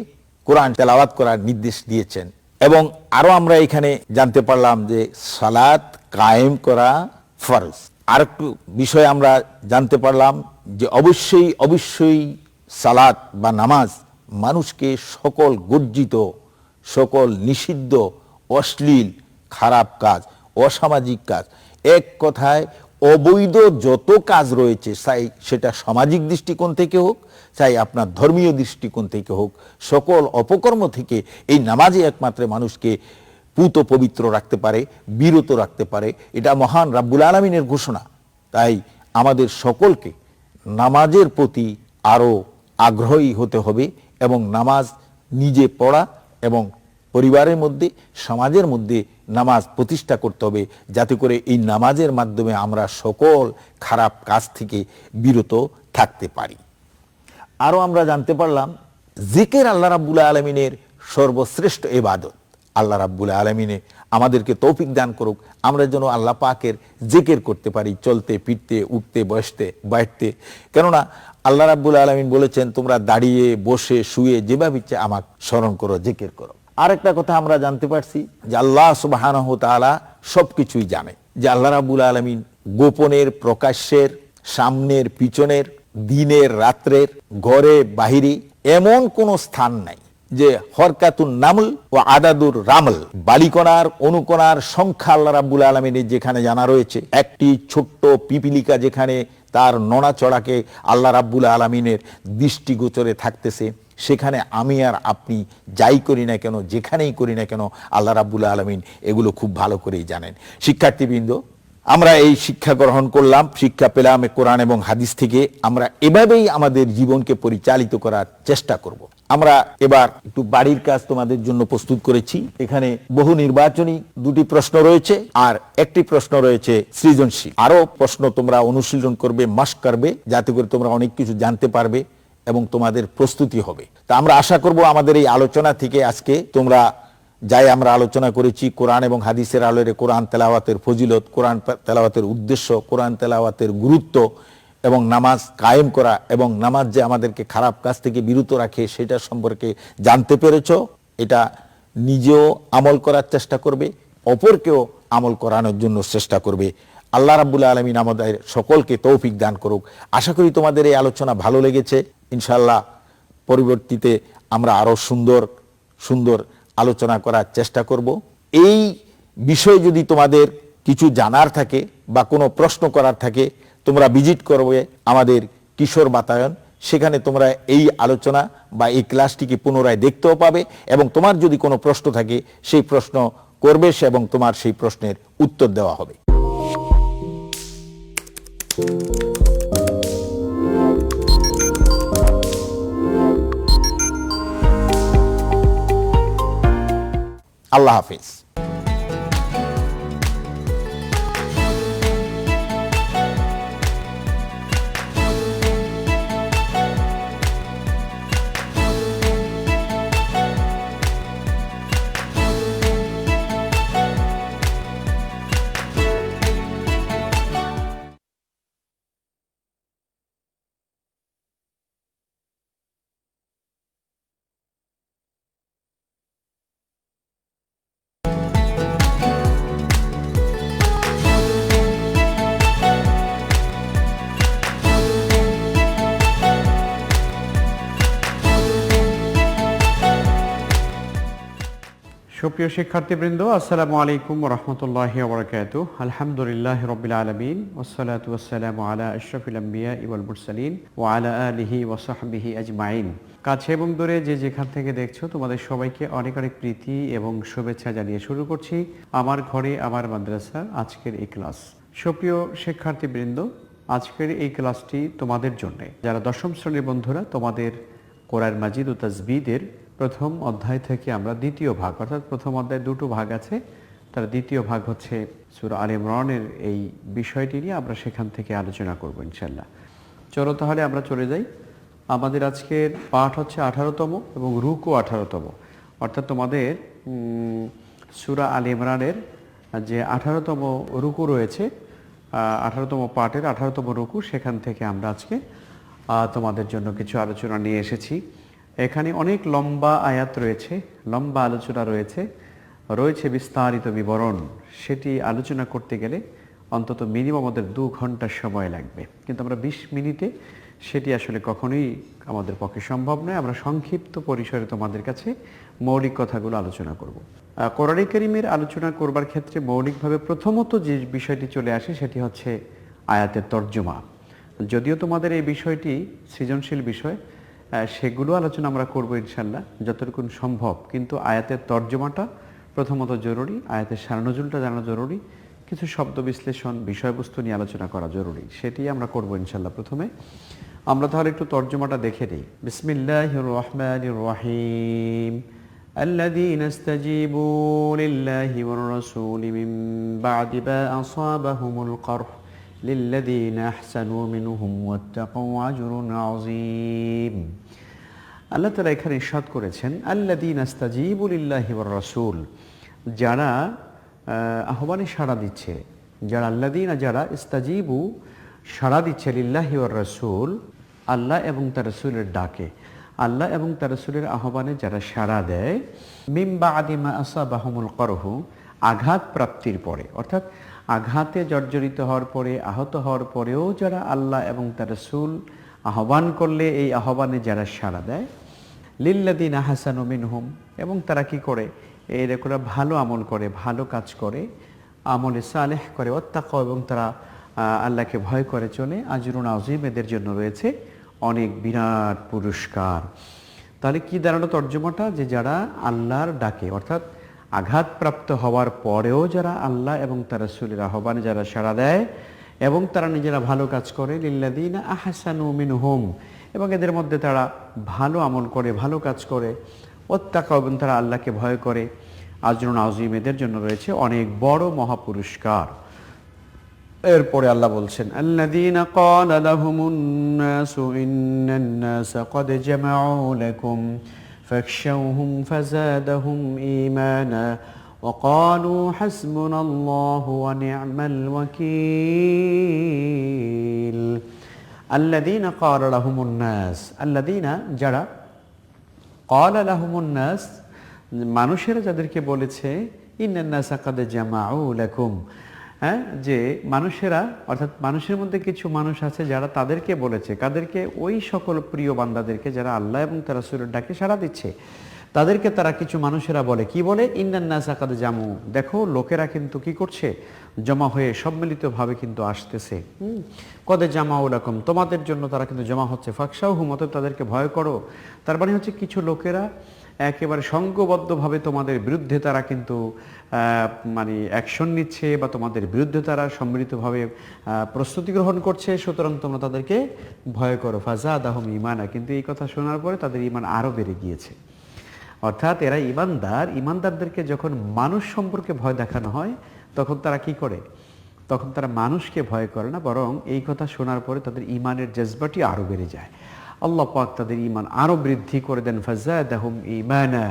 কোরআন তেলাওয়াত করার নির্দেশ দিয়েছেন। এবং আরো আমরা এখানে জানতে পারলাম যে সালাত কায়েম করা ফরজ। আর একটু বিষয় আমরা জানতে পারলাম যে অবশ্যই অবশ্যই সালাত বা নামাজ মানুষকে সকল গর্জিত, সকল নিষিদ্ধ, অশ্লীল, খারাপ কাজ, অসামাজিক কাজ, এক কথায় অবৈধ যত কাজ রয়েছে, চাই সেটা সামাজিক দৃষ্টিকোণ থেকে হোক, চাই আপনার ধর্মীয় দৃষ্টিকোণ থেকে হোক, সকল অপকর্ম থেকে এই নামাজই একমাত্র মানুষকে পুত পবিত্র রাখতে পারে, বিরত রাখতে পারে। এটা মহান রাব্বুল আলামিনের ঘোষণা। তাই আমাদের সকলকে নামাজের প্রতি আরো আগ্রহী হতে হবে এবং নামাজ নিজে পড়া এবং পরিবারের মধ্যে, সমাজের মধ্যে নামাজ প্রতিষ্ঠা করতে হবে, যাতে করে এই নামাজের মাধ্যমে আমরা সকল খারাপ কাজ থেকে বিরত থাকতে পারি। আরো আমরা জানতে পারলাম জিকির আল্লাহ রাব্বুল আলামিনের সর্বশ্রেষ্ঠ ইবাদত। আল্লাহ রাব্বুল আলামিনে আমাদেরকে তৌফিক দান করুক, আমরা যেন আল্লাহ পাকের জিকির করতে পারি, চলতে ফিরতে উঠতে বসতে। কেননা আল্লাহ রাব্বুল আলামিন বলেছেন, তোমরা দাঁড়িয়ে বসে শুয়ে যেভাবে ইচ্ছে আমাকে স্মরণ করো, জিকির করো। আরেকটা কথা আমরা জানতে পারছি যে আল্লাহ সুবহানাহু ওয়া তাআলা সবকিছুই জানে, যে আল্লাহ রাব্বুল আলামিন গোপনের প্রকাশ্যের, সামনের পিছনের, দিনের রাত্রের, ঘরে বাহিরে এমন কোন স্থান নাই যে হরকাতুন নামল ও আদাদুর রামল, বালিকণার অনুকণার সংখ্যা আল্লাহ রাব্বুল আলামিনের যেখানে জানা রয়েছে, একটি ছোট্ট পিপিলিকা যেখানে তার নড়াচড়াকে আল্লাহ রাব্বুল আলামিনের দৃষ্টিগোচরে থাকতেছে, সেখানে আমি আর আপনি যাই করি না কেন, যেখানেই করি না কেন, আল্লাহ রাব্বুল আলামিন এগুলো খুব ভালো করেই জানেন। শিক্ষার্থীবৃন্দ, আমরা এই শিক্ষা গ্রহণ করলাম, শিক্ষা পেলাম কোরআন এবং হাদিস থেকে। আমরা এভাবেই আমাদের জীবনকে পরিচালিত করার চেষ্টা করব। আমরা এবার একটু বাড়ির কাজ তোমাদের জন্য প্রস্তুত করেছি। এখানে বহু নির্বাচনী দুটি প্রশ্ন রয়েছে আর একটি প্রশ্ন রয়েছে সৃজনশীল। আরো প্রশ্ন তোমরা অনুশীলন করবে, মাস্ক করবে, যাতে করে তোমরা অনেক কিছু জানতে পারবে এবং তোমাদের প্রস্তুতি হবে। তা আমরা আশা করব আমাদের এই আলোচনা থেকে আজকে তোমরা যাই আমরা আলোচনা করেছি, কোরআন এবং হাদিসের আলোরে কোরআন তেলাওয়াতের ফজিলত, কোরআন তেলাওয়াতের উদ্দেশ্য, কোরআন তেলাওয়াতের গুরুত্ব এবং নামাজ কায়েম করা এবং নামাজ যে আমাদেরকে খারাপ কাজ থেকে বিরত রাখে সেটা সম্পর্কে জানতে পেরেছ। এটা নিজেও আমল করার চেষ্টা করবে, অপরকেও আমল করানোর জন্য চেষ্টা করবে। আল্লাহ রাব্বুল আলামিন আমাদের সকলকে তৌফিক দান করুক। আশা করি তোমাদের এই আলোচনা ভালো লেগেছে। ইনশাআল্লাহ পরবর্তীতে আমরা আরো সুন্দর সুন্দর আলোচনা করার চেষ্টা করব। এই বিষয়ে যদি তোমাদের কিছু জানার থাকে বা কোনো প্রশ্ন করার থাকে, তোমরা ভিজিট করবে আমাদের কিশোর বাতায়ন। সেখানে তোমরা এই আলোচনা বা এই ক্লাসটিকে পুনরায় দেখতেও পাবে এবং তোমার যদি কোনো প্রশ্ন থাকে সেই প্রশ্ন করবে এবং তোমার সেই প্রশ্নের উত্তর দেওয়া হবে। আল্লাহ হাফিজ। সুপ্রিয় শিক্ষার্থীবৃন্দ, আসসালামু আলাইকুম ওয়া রাহমাতুল্লাহি ওয়া বারাকাতুহু। আলহামদুলিল্লাহি রাব্বিল আলামিন ওয়াসসালাতু ওয়াসসালামু আলা আশরাফিল আমবিয়া ওয়াল মুরসালিন ওয়া আলা আলিহি ওয়া সাহবিহি আজমাইন। কাছে এবং দূরে যে যেখান থেকে দেখছো, তোমাদের সবাইকে অনেক অনেক প্রীতি এবং শুভেচ্ছা জানিয়ে শুরু করছি আমার ঘরে আমার মাদ্রাসা আজকের এই ক্লাস। সুপ্রিয় শিক্ষার্থীবৃন্দ, আজকের এই ক্লাসটি তোমাদের জন্য, যারা দশম শ্রেণীর বন্ধুরা, তোমাদের কোরআন মাজিদ ও তাজবিদের প্রথম অধ্যায় থেকে আমরা দ্বিতীয় ভাগ, অর্থাৎ প্রথম অধ্যায় দুটো ভাগ আছে, তার দ্বিতীয় ভাগ হচ্ছে সূরা আলে ইমরানের এই বিষয়টি নিয়ে আমরা সেখান থেকে আলোচনা করব ইনশাআল্লাহ। চলো তাহলে আমরা চলে যাই। আমাদের আজকের পাঠ হচ্ছে 18তম এবং রুকু 18তম, অর্থাৎ তোমাদের সূরা আলে ইমরানের যে 18তম রুকু রয়েছে, 18তম পাঠের 18তম রুকু, সেখান থেকে আমরা আজকে তোমাদের জন্য কিছু আলোচনা নিয়ে এসেছি। এখানে অনেক লম্বা আয়াত রয়েছে, লম্বা আলোচনা রয়েছে বিস্তারিত বিবরণ। সেটি আলোচনা করতে গেলে অন্তত মিনিমাম আমাদের 2 ঘন্টা সময় লাগবে, কিন্তু আমরা 20 মিনিটে সেটি আসলে কখনোই আমাদের পক্ষে সম্ভব নয়। আমরা সংক্ষিপ্ত পরিসরে তোমাদের কাছে মৌলিক কথাগুলো আলোচনা করব। কোরআন কারীমের আলোচনা করবার ক্ষেত্রে মৌলিকভাবে প্রথমত যে বিষয়টি চলে আসে সেটি হচ্ছে আয়াতের তর্জমা। যদিও তোমাদের এই বিষয়টি সৃজনশীল বিষয়, সেগুলো আলোচনা আমরা করব ইনশাল্লাহ যতটুকু সম্ভব, কিন্তু আয়াতের তর্জমাটা প্রথমত জরুরি, আয়াতের সারনজুলটা জানা জরুরি, কিছু শব্দ বিশ্লেষণ, বিষয়বস্তু নিয়ে আলোচনা করা জরুরি, সেটি আমরা করব ইনশাল্লাহ। প্রথমে আমরা তাহলে একটু তর্জমাটা দেখে নিই। বিসমিল্লাহির রহমানির রহিম। الذين استجيبوا لله والرسول من بعد ما أصابهم القرح للذين أحسنوا منهم واتقوا أجر عظيم। আল্লাহ তাআলা এখানে ইরশাদ করেছেন, আল্লাযীনা ইস্তাজীবু লিল্লাহি ওয়ার রাসূল, যারা আহ্বানে সাড়া দিচ্ছে, যারা আল্লাযীনা যারা ইস্তাজিবু সাড়া দিচ্ছে লিল্লাহি ওয়ার রাসূল, আল্লাহ এবং তার রাসূলের ডাকে, আল্লাহ এবং তার রাসূলের আহ্বানে যারা সাড়া দেয়, মিন বা'দি মা আসাবাহুমুল করহু, আঘাত প্রাপ্তির পরে, অর্থাৎ আঘাতে জর্জরিত হওয়ার পরে, আহত হওয়ার পরেও যারা আল্লাহ এবং তার রাসূল আহ্বান করলে এই আহ্বানে যারা সাড়া দেয়, লিল্লাযীনা হাসানু মিনহুম, এবং তারা কি করে, এরকম ভালো আমল করে, ভালো কাজ করে, আমলে সালেহ করে, ওয়াত্তাকাও, এবং তারা আল্লাহকে ভয় করে চলে, আজরুন আযীম, এদের জন্য রয়েছে অনেক বিরাট পুরস্কার। তাহলে কি দাঁড়ালো তর্জমাটা, যে যারা আল্লাহর ডাকে, অর্থাৎ আঘাতপ্রাপ্ত হওয়ার পরেও যারা আল্লাহ এবং তার রাসূলের আহ্বানে যারা সাড়া দেয় এবং তারা নিজেরা ভালো কাজ করে, লিল্লাযীনা আহসানু মিনহুম, এবং এদের মধ্যে তারা ভালো আমল করে, ভালো কাজ করে, ওয়াত্তাকাও, এবং তারা আল্লাহকে ভয় করে, আজরুন আযীম, এদের জন্য রয়েছে অনেক বড় মহাপুরস্কার। এরপরে আল্লাহ বলছেন, আল্লাযীনা ক্বালা লাহুমুন নাসু ইন্নান নাসা ক্বাদ জামাউ লাকুম ফাখশাউহুম ফাযাদাহুম ঈমানা ওয়া ক্বালু হাসবুনাল্লাহু ওয়া নি'মাল ওয়াকিল। আল্লাযীনা ক্বালা লাহুমুন নাস, আল্লাযীনা যারা, ক্বালা লাহুমুন নাস মানুষেরা যাদেরকে বলেছে, ইন্নান নাসা ক্বাদ জামাউ লাকুম, হ্যাঁ, যে মানুষেরা, অর্থাৎ মানুষের মধ্যে কিছু মানুষ আছে যারা তাদেরকে বলেছে, কাদেরকে, ওই সকল প্রিয় বান্দাদেরকে যারা আল্লাহ এবং তার রাসূলের ডাকে সাড়া দিচ্ছে, তাদেরকে তারা কিছু মানুষেরা বলে, কি বলে, ইন্নান নাসা ক্বাদ জামু, দেখো লোকেরা কিন্তু কি করছে, জমা হয়ে সম্মিলিতভাবে কিন্তু আসতেছে, ক্বাদ জামাউ লাকুম, তোমাদের জন্য তারা কিন্তু জমা হচ্ছে, ফাখশাউহুম, অতএব তাদেরকে ভয় করো। তার মানে হচ্ছে কিছু লোকেরা একেবারে সংঘবদ্ধভাবে তোমাদের বিরুদ্ধে তারা কিন্তু মানে অ্যাকশন নিচ্ছে, বা তোমাদের বিরুদ্ধে তারা সম্মিলিতভাবে প্রস্তুতি গ্রহণ করছে, সুতরাং তোমরা তাদেরকে ভয় করো। ফাযাদাহুম ঈমানা, কিন্তু এই কথা শোনার পরে তাদের ঈমান আরও বেড়ে গিয়েছে। অর্থাৎ এরা ঈমানদার, ঈমানদারদেরকে যখন মানুষ সম্পর্কে ভয় দেখানো হয় তখন তারা কি করে, তখন তারা মানুষকে ভয় করে না, বরং এই কথা শোনার পরে তাদের ঈমানের জজবাটি আরও বেড়ে যায়। আল্লাহ পাক তাদের ঈমান আরও বৃদ্ধি করে দেন, ফাযাদাহুম ঈমানা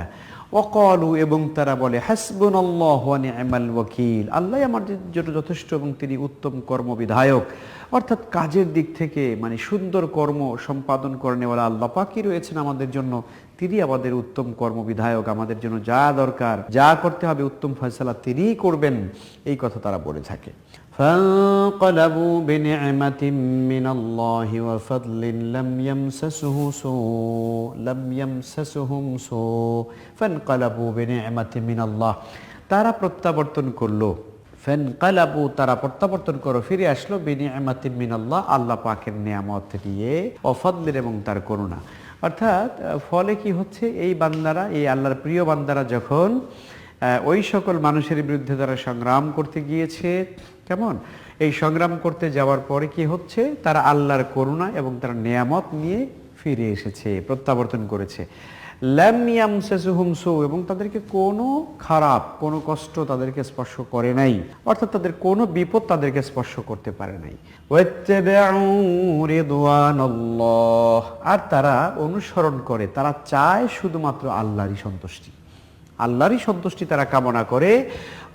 ওয়া ক্বালু, এবং তারা বলে, হাসবুনাল্লাহু ওয়া নি'মাল ওয়াকিল, আল্লাহ আমাদের জন্য যথেষ্ট এবং তিনি উত্তম কর্মবিধায়ক। অর্থাৎ কাজের দিক থেকে মানে সুন্দর কর্ম সম্পাদন করেনেওয়ালা আল্লাহ পাকই রয়েছেন আমাদের জন্য, তিনি আমাদের উত্তম কর্মবিধায়ক, আমাদের জন্য যা দরকার, যা করতে হবে, উত্তম ফয়সালা তিনিই করবেন, এই কথা তারা বলে থাকে। فانقلبوا بنعمة من الله وفضل لم يمسسهم سوء فانقلبوا بنعمة من الله, তারা প্রত্যাবর্তন করলো, ফানকালাবু, তারা প্রত্যাবর্তন করো, ফিরে আসলো, বিনিআমাতিন মিনাল্লাহ, আল্লাহ পাকের নিয়ামত দিয়ে, ও ফাদলিন, এবং তার করুণা। অর্থাৎ ফলে কি হচ্ছে, এই বান্দারা, এই আল্লাহর প্রিয় বান্দারা যখন ওই সকল মানুষের বিরুদ্ধে তারা সংগ্রাম করতে গিয়েছে, কেমন, এই সংগ্রাম করতে যাওয়ার পরে কি হচ্ছে, তারা আল্লাহর করুণা এবং তার নিয়ামত নিয়ে ফিরে এসেছে, প্রত্যাবর্তন করেছে। লাম ইয়ামসাসুহুম সু, এবং তাদেরকে কোনো খারাপ, কোনো কষ্ট তাদেরকে স্পর্শ করে নাই, অর্থাৎ তাদের কোনো বিপদ তাদেরকে স্পর্শ করতে পারে নাই। ওয়াত্তাবাউ রিদওয়ানাল্লাহ, আর তারা অনুসরণ করে, তারা চায় শুধুমাত্র আল্লাহরই সন্তুষ্টি, আল্লাহরই সন্তুষ্টি তারা কামনা করে।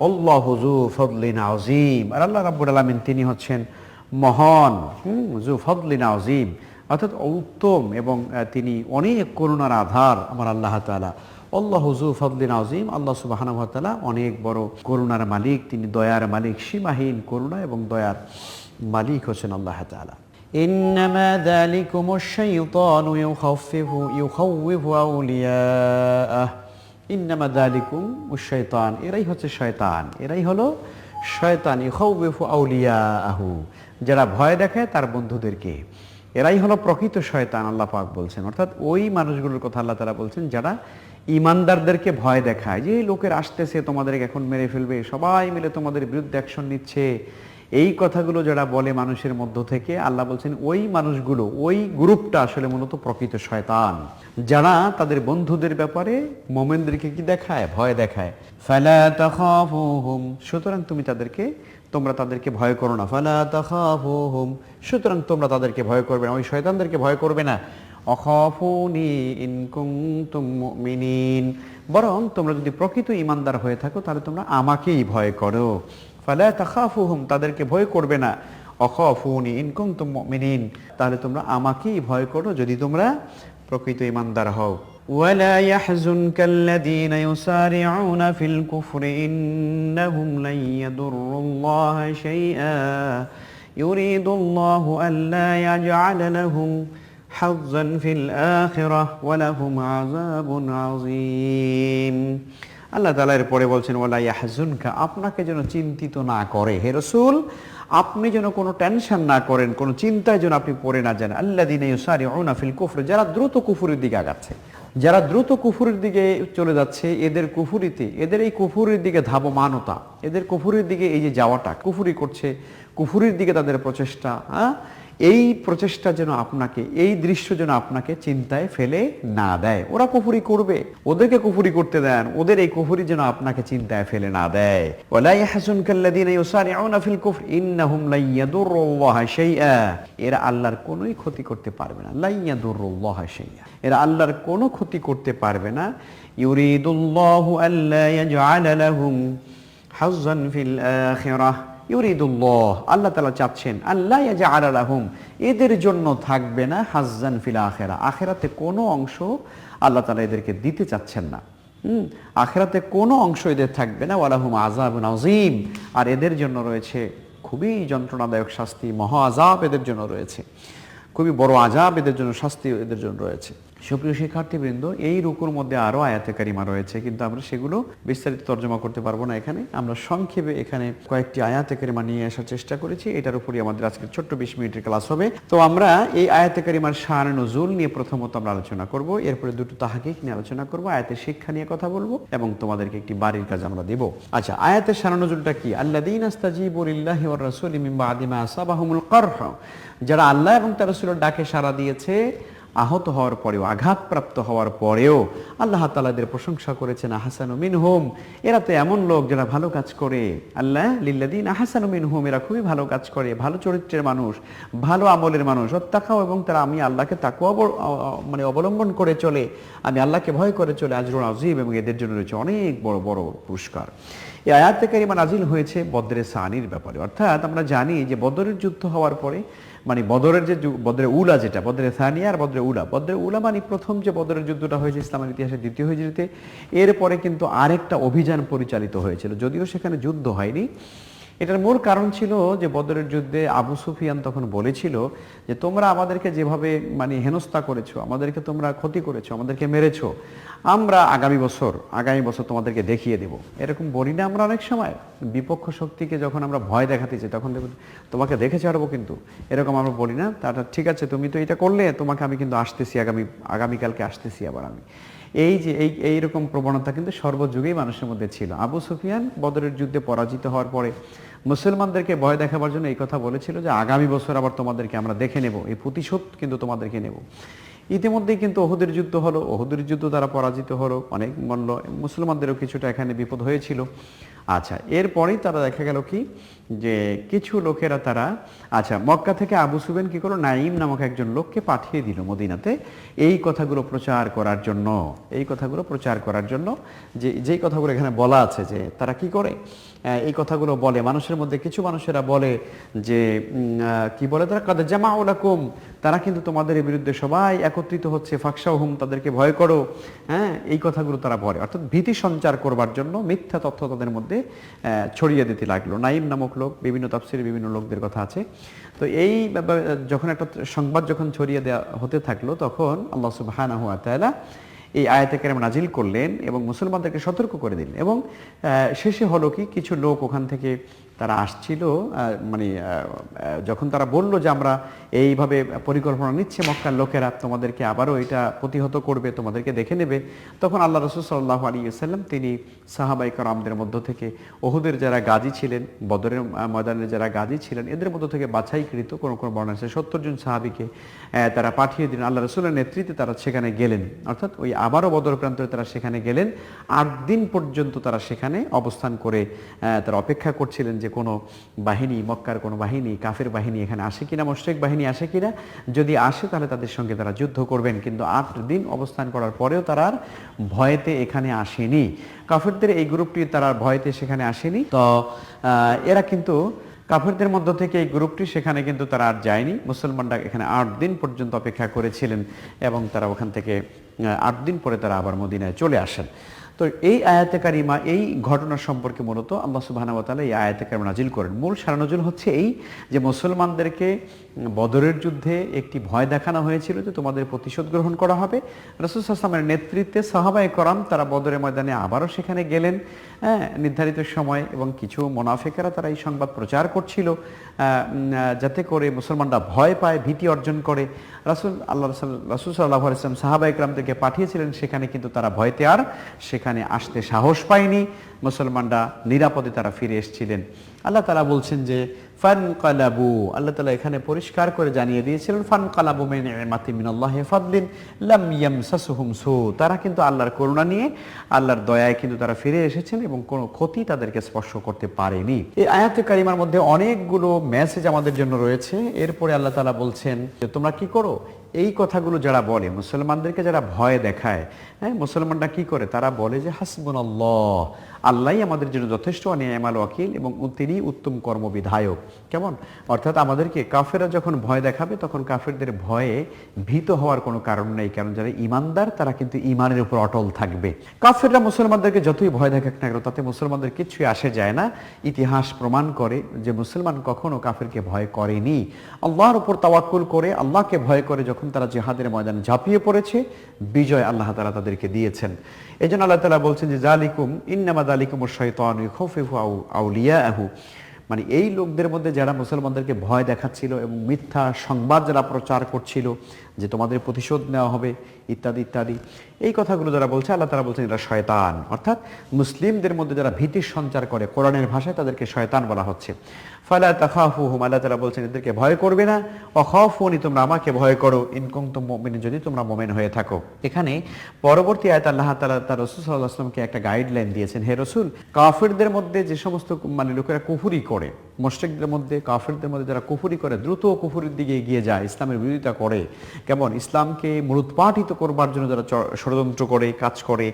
আল্লাহু যু ফাদলিন আযীম, আর আল্লাহ রাব্বুল আলামিন তিনি হচ্ছেন মহান, যু ফাদলিন আযীম, অর্থাৎ উত্তম এবং তিনি অনেক করুণার আধার আমার আল্লাহ তাআলা। আল্লাহু যু ফাদলিন আযীম, আল্লাহ সুবহানাহু ওয়া তাআলা অনেক বড় করুণার মালিক, তিনি দয়ার মালিক, সীমাহীন করুণা এবং দয়ার মালিক হচ্ছেন আল্লাহ তাআলা। ইন্নামা যালিকুমুশ শাইতানু ইউখাউফু আউলিয়াআহ, ইন্নামা যালিকুম শাইতান, এরাই হচ্ছে শয়তান, এরাই হলো শয়তান, ইউখাউফু আউলিয়াআহু, যারা ভয় দেখায় তার বন্ধুদেরকে, এরাই হলো প্রকৃত শয়তান, আল্লাহ পাক বলছেন। অর্থাৎ ওই মানুষগুলোর কথা আল্লাহ তাআলা বলছেন যারা ঈমানদারদেরকে ভয় দেখায়, যে লোকের আসতেছে তোমাদেরকে এখন মেরে ফেলবে, সবাই মিলে তোমাদের বিরুদ্ধে অ্যাকশন নিচ্ছে, এই কথাগুলো যারা বলে মানুষের মধ্য থেকে, আল্লাহ বলছেন ওই মানুষগুলো, ওই গ্রুপটা আসলে মূলত প্রকৃত শয়তান, যারা তাদের বন্ধুদের ব্যাপারে মুমিনদেরকে কি দেখায়, ভয় দেখায়। ফালা তাখাফুহুম, সুতরাং তোমরা তাদেরকে ভয় করো না। ফালা তাখাফুহুম, সুতরাং তোমরা তাদেরকে ভয় করবে না, ওই শয়তানদেরকে ভয় করবে না। আখাফুনি ইন কুনতুম মুমিনিন, বরং তোমরা যদি প্রকৃত ঈমানদার হয়ে থাকো তাহলে তোমরা আমাকেই ভয় করো। ফালা তাখাফুহুম, তাদেরকে ভয় করবে না। আখাফুনি ইন কুনতুম মুমিনিন, তাহলে তোমরা আমাকেই ভয় করো যদি তোমরা প্রকৃত ঈমানদার হও। ওয়ালা ইয়াহজুনকাল্লাযীনা ইউসারিউনা ফিল কুফরি ইন্নাহুম লা ইয়াদুররুল্লাহা শাইআ ইউরিদুল্লাহু আল্লা ইয়াজআলা লাহুম হাযযান ফিল আখিরাহ ওয়া লাহুম আযাবুন আযীম। আল্লাহ তাআলা এর পরে বলছেন ওয়ালা ইয়াহজুনকা, আপনাকে যেন চিন্তিত না করে হে রাসূল, আপনি যেন কোনো টেনশন না করেন, কোনো চিন্তায় যেন আপনি পড়ে না যান। আল্লাযীনা ইউসারিউনা ফিল কুফর, যারা দ্রুত কুফরের দিকে আগাচ্ছে, যারা দ্রুত কুফরের দিকে চলে যাচ্ছে, এদের কুফরিতে, এদের এই কুফরের দিকে ধাবমানতা, এদের কুফরের দিকে এই যে যাওয়াটা, কুফরি করছে, কুফরির দিকে তাদের প্রচেষ্টা, এই প্রচেষ্টা যেন আপনাকে, এই দৃশ্য যেন আপনাকে চিন্তায় ফেলে না দেয়। ওরা কুফরি করবে, ওদেরকে কুফরি করতে দেন, ওদের এই কুফরি যেন আপনাকে চিন্তায় ফেলে না দেয়। ওয়ালা ইয়াহজুনকাল্লাযীনা ইউসারিউনা ফিল কুফর ইন্নাহুম লা ইয়াদুররুল্লাহা শাইআ, এরা আল্লাহর কোনোই ক্ষতি করতে পারবে না। লা ইয়াদুররুল্লাহা শাইআ, এরা আল্লাহর কোনো ক্ষতি করতে পারবে না। ইউরিদুল্লাহু আল্লা ইয়াজআলা লাহুম হাযযান ফিল আখিরাহ, ইউরিদুল্লাহ, আল্লাহ তাআলা চাচ্ছেন, আল্লাহ ইয়াজআলা লাহুম, এদের জন্য থাকবে না হাযযান ফিল আখিরাহ, আখিরাতে কোনো অংশ আল্লাহ তাআলা এদেরকে দিতে চাচ্ছেন না। আখিরাতে কোনো অংশ এদের থাকবে না। ওয়ালাহুম আযাবুন আযীম, আর এদের জন্য রয়েছে খুবই যন্ত্রণাদায়ক শাস্তি, মহা আযাব এদের জন্য রয়েছে, খুবই বড় আযাব এদের জন্য, শাস্তি এদের জন্য রয়েছে। সুপ্রিয় শিক্ষার্থীবৃন্দ, এই রুকুর মধ্যে আরো আয়াতে কারিমা রয়েছে, কিন্তু আমরা সেগুলো বিস্তারিত তর্জমা করতে পারবো না এখানে। আমরা সংক্ষেপে এখানে কয়েকটি আয়াতে কারিমা নিয়ে আসার চেষ্টা করেছি। এটার উপরই আমাদের আজকে ছোট্ট 20 মিনিটের ক্লাস হবে। তো আমরা এই আয়াতে কারিমার শান নুজুল নিয়ে প্রথমত আমরা আলোচনা করব, এরপরে দুটো তাহকিক নিয়ে আলোচনা করব, আয়াতের শিক্ষা নিয়ে কথা বলবো এবং তোমাদেরকে একটি বাড়ির কাজ আমরা দেব। আচ্ছা, আয়াতের শান নুজুলটা কি? আল্লাযীনা ইস্তাজীবু লিল্লাহি ওয়ার রাসূলি মিন বাদি মা আসাবাহুমুল কারহ, যারা আল্লাহ এবং তার রাসূলের ডাকে সাড়া দিয়েছে, আহত হওয়ার পরেও, আঘাতপ্রাপ্ত হওয়ার পরেও আল্লাহ তাআলা এদের প্রশংসা করেছেন। আহসানু মিনহুম, এরা তো এমন লোক যারা ভালো কাজ করে। আল্লাহ লিল্লাযীনা আহসানু মিনহুম, এরা খুবই ভালো কাজ করে, ভালো চরিত্রের মানুষ, ভালো আমলের মানুষ। ওয়াত্তাকাও, এবং তারা আমি আল্লাহকে তাকওয়া মানে অবলম্বন করে চলে, আমি আল্লাহকে ভয় করে চলে। আজরুন আযীম, এবং এদের জন্য রয়েছে অনেক বড় বড় পুরস্কার। এই আয়াতে কারিমা নাজিল হয়েছে বদরে সানির ব্যাপারে, অর্থাৎ আমরা জানি যে বদরের যুদ্ধ হওয়ার পরে, মানে বদরের যে বদরে উলা, যেটা বদরে সানিয়া আর বদরে উলা, বদরে উলা মানে প্রথম যে বদরের যুদ্ধটা হয়েছে ইসলামের ইতিহাসে দ্বিতীয় হিজরিতে, এরপরে কিন্তু আরেকটা অভিযান পরিচালিত হয়েছিল, যদিও সেখানে যুদ্ধ হয়নি। এটার মূল কারণ ছিল যে বদরের যুদ্ধে আবু সুফিয়ান তখন বলেছিল যে তোমরা আমাদেরকে যেভাবে মানে হেনস্থা করেছো, আমাদেরকে তোমরা ক্ষতি করেছো, আমাদেরকে মেরেছো, আমরা আগামী বছর তোমাদেরকে দেখিয়ে দেব। এরকম বলি না আমরা অনেক সময়? বিপক্ষ শক্তিকে যখন আমরা ভয় দেখাতে চাই তখন দেখব তোমাকে দেখে ছাড়বো, কিন্তু এরকম আমরা বলি না? তাটা ঠিক আছে, তুমি তো এটা করলে, তোমাকে আমি কিন্তু আসতেছি, আগামীকালকে আসতেছি আবার আমি। এই যে এইরকম প্রবণতা কিন্তু সর্বযুগেই মানুষের মধ্যে ছিল। আবু সুফিয়ান বদরের যুদ্ধে পরাজিত হওয়ার পরে মুসলমানদেরকে ভয় দেখাবার জন্য এই কথা বলেছিল যে আগামী বছর আবার তোমাদেরকে আমরা দেখে নেব, এই প্রতিশোধ কিন্তু তোমাদেরকে নেব। ইতিমধ্যেই কিন্তু ওহুদের যুদ্ধ হলো, ওহুদের যুদ্ধ তারা পরাজিত হলো, অনেক মূল্য, মুসলমানদেরও কিছুটা এখানে বিপদ হয়েছিল। আচ্ছা, এরপরেই তারা দেখা গেল কি যে কিছু লোকেরা তারা মক্কা থেকে আবু সুফিয়ান কি করলো, নাঈম নামক একজন লোককে পাঠিয়ে দিল মদিনাতে এই কথাগুলো প্রচার করার জন্য, যেই কথাগুলো এখানে বলা আছে যে তারা কি করে, এই কথাগুলো বলে মানুষের মধ্যে। কিছু মানুষেরা বলে যে কি বলে তারা, কাদ জামাউ লাকুম, তারা কিন্তু তোমাদের বিরুদ্ধে সবাই একত্রিত হচ্ছে, ফাকশাহুম, তাদেরকে ভয় করো। এই কথাগুলো তারা বলে, অর্থাৎ ভীতি সঞ্চার করবার জন্য মিথ্যা তথ্য তাদের মধ্যে ছড়িয়ে দিতে লাগলো। নাঈম নামক লোক, বিভিন্ন তাফসিরে বিভিন্ন লোকদের কথা আছে। তো এই যখন একটা সংবাদ যখন ছড়িয়ে দেওয়া হতে থাকলো, তখন আল্লাহ সুবহানাহু ওয়া তাআলা এই আয়াতে কারিমা নাজিল করলেন এবং মুসলমানদেরকে সতর্ক করে দিলেন। এবং শেষে হলো কি, কিছু লোক ওখান থেকে তারা আসছিল, মানে যখন তারা বলল যে আমরা এইভাবে পরিকল্পনা নিচ্ছে মক্কার লোকেরা, তোমাদেরকে আবারও এটা প্রতিহত করবে, তোমাদেরকে দেখে নেবে, তখন আল্লাহ রাসূল সাল্লাল্লাহু আলাইহি ওয়াসাল্লাম তিনি সাহাবায়ে কেরামদের মধ্য থেকে ওহুদের যারা গাজী ছিলেন, বদরের ময়দানের যারা গাজী ছিলেন, এদের মধ্য থেকে বাছাইকৃত কোন বর্ণনা আছে 70 জন সাহাবীকে তারা পাঠিয়ে দিলেন। আল্লাহ রাসূলের নেতৃত্বে তারা সেখানে গেলেন, অর্থাৎ ওই আবারও বদর প্রান্তরে তারা সেখানে গেলেন। 8 দিন পর্যন্ত তারা সেখানে অবস্থান করে তারা অপেক্ষা করছিলেন যে কোনো বাহিনী, মক্কার কোনো বাহিনী, কাফের বাহিনী এখানে আসে কিনা, মুশরিক বাহিনী আসে কিনা, যদি আসে তাহলে তাদের সঙ্গে তারা যুদ্ধ করবেন। কিন্তু 8 দিন অবস্থান করার পরেও তারা আর ভয়েতে এখানে আসেনি। কাফেরদের এই গ্রুপটি তারা ভয়েতে সেখানে আসেনি। তো এরা কিন্তু কাফেরদের মধ্য থেকে এই গ্রুপটি সেখানে কিন্তু তারা আর যায়নি। মুসলমানরা এখানে 8 দিন পর্যন্ত অপেক্ষা করেছিলেন এবং তারা ওখান থেকে 8 দিন পরে তারা আবার মদিনায় চলে আসেন। তো এই আয়াতে কারিমা, এই ঘটনা সম্পর্কে মূলত আল্লাহ সুবহানাহু ওয়া তাআলা এই আয়াতে কারিমা নাজিল করেন। মূল সারনজুল হচ্ছে এই যে মুসলমানদেরকে বদরের যুদ্ধে একটি ভয় দেখানো হয়েছিল যে তোমাদের প্রতিশোধ গ্রহণ করা হবে। রাসূল সাল্লাল্লাহু আলাইহি ওয়াসাল্লামের নেতৃত্বে সাহাবায়ে কেরাম তারা বদরের ময়দানে আবারও সেখানে গেলেন নির্ধারিত সময়, এবং কিছু মুনাফিকেরা তারা এই সংবাদ প্রচার করছিল যাতে করে মুসলমানরা ভয় পায়, ভীতি অর্জন করে। রাসূল সাল্লাল্লাহু আলাইহি ওয়াসাল্লাম সাহাবায়ে কেরামদেরকে পাঠিয়েছিলেন সেখানে, কিন্তু তারা ভয়তে আর সেখানে আসতে সাহস পায়নি। মুসলমানরা নিরাপদে তারা ফিরে এসেছিলেন। আল্লাহ তাআলা বলছেন যে ফানকালাবু, আল্লাহ তাআলা এখানে পরিষ্কার করে জানিয়ে দিয়েছিলেন ফানকালাবু মিন নি'মাতিন মিনাল্লাহি ফাদলিন লাম ইয়ামসাসহুম সু, তারা কিন্তু আল্লাহর করুণা নিয়ে, আল্লাহর দয়ায় কিন্তু তারা ফিরে এসেছেন এবং কোনো ক্ষতি তাদেরকে স্পর্শ করতে পারেনি। এই আয়াতে কারিমার মধ্যে অনেকগুলো মেসেজ আমাদের জন্য রয়েছে। এরপরে আল্লাহ তাআলা বলছেন যে তোমরা কি করো, এই কথাগুলো যারা বলে, মুসলমানদেরকে যারা ভয় দেখায়, মুসলমানরা কি করে, তারা বলে যে হাসবুনাল্লাহ, আল্লাহই আমাদের জন্য যথেষ্ট, নি'মাল ওয়াকিল, এবং তিনি উত্তম কর্মবিধায়ক। কেমন? অর্থাৎ আমাদেরকে কাফেররা যখন ভয় দেখাবে তখন কাফেরদের ভয়ে ভীত হওয়ার কোনো কারণ নেই, কারণ যারা ঈমানদার তারা কিন্তু ঈমানের উপর অটল থাকবে। কাফেররা মুসলমানদেরকে যতই ভয় দেখাক না কেন তাতে মুসলমানদের কিছুই আসে যায় না। ইতিহাস প্রমাণ করে যে মুসলমান কখনো কাফেরকে ভয় করেনি। আল্লাহর উপর তাওয়াক্কুল করে, আল্লাহকে ভয় করে যখন তারা জিহাদের ময়দানে ঝাঁপিয়ে পড়েছে, বিজয় আল্লাহ তাআলা তাদেরকে দিয়েছেন। এই জন্য আল্লাহ তাআলা বলছেন যে জালিকুম ইন্নামা যালিকুমুশ শাইতানু ইউখাফিফু আউলিয়াহু, মানে এই লোকদের মধ্যে যারা মুসলমানদেরকে ভয় দেখাচ্ছিল এবং মিথ্যা সংবাদ যারা প্রচার করছিল যে তোমাদের প্রতিশোধ নেওয়া হবে ইত্যাদি ইত্যাদি, এই কথাগুলো যারা বলছে আল্লাহ তাআলা বলছেন এরা শয়তান। অর্থাৎ মুসলিমদের মধ্যে যারা ভীতির সঞ্চার করে, কোরআনের ভাষায় তাদেরকে শয়তান বলা হচ্ছে। ফালা তাখাফুহুম, আল্লাহ তাআলা বলছেন এদেরকে ভয় করবে না, ওয়াখাফুনি, তোমরা আমাকে ভয় করো, ইন কুনতুম মুমিনিন, যদি তোমরা মুমিন হয়ে থাকো। এখানে পরবর্তী আয়াতে আল্লাহ তাআলা তার রাসূল সাল্লাল্লাহু আলাইহি ওয়াসাল্লামকে একটা গাইডলাইন দিয়েছেন, হে রাসূল, কাফিরদের মধ্যে যে সমস্ত মানে লোকেরা কুফরি করে, মুশরিকদের মধ্যে, কাফিরদের মধ্যে যারা কুফরি করে, দ্রুত কুফরির দিকে এগিয়ে যায়, ইসলামের বিরোধিতা করে, কেমন ইসলামকে মূলোৎপাটিত করবার জন্য যারা ষড়যন্ত্র করে, কাজ করে,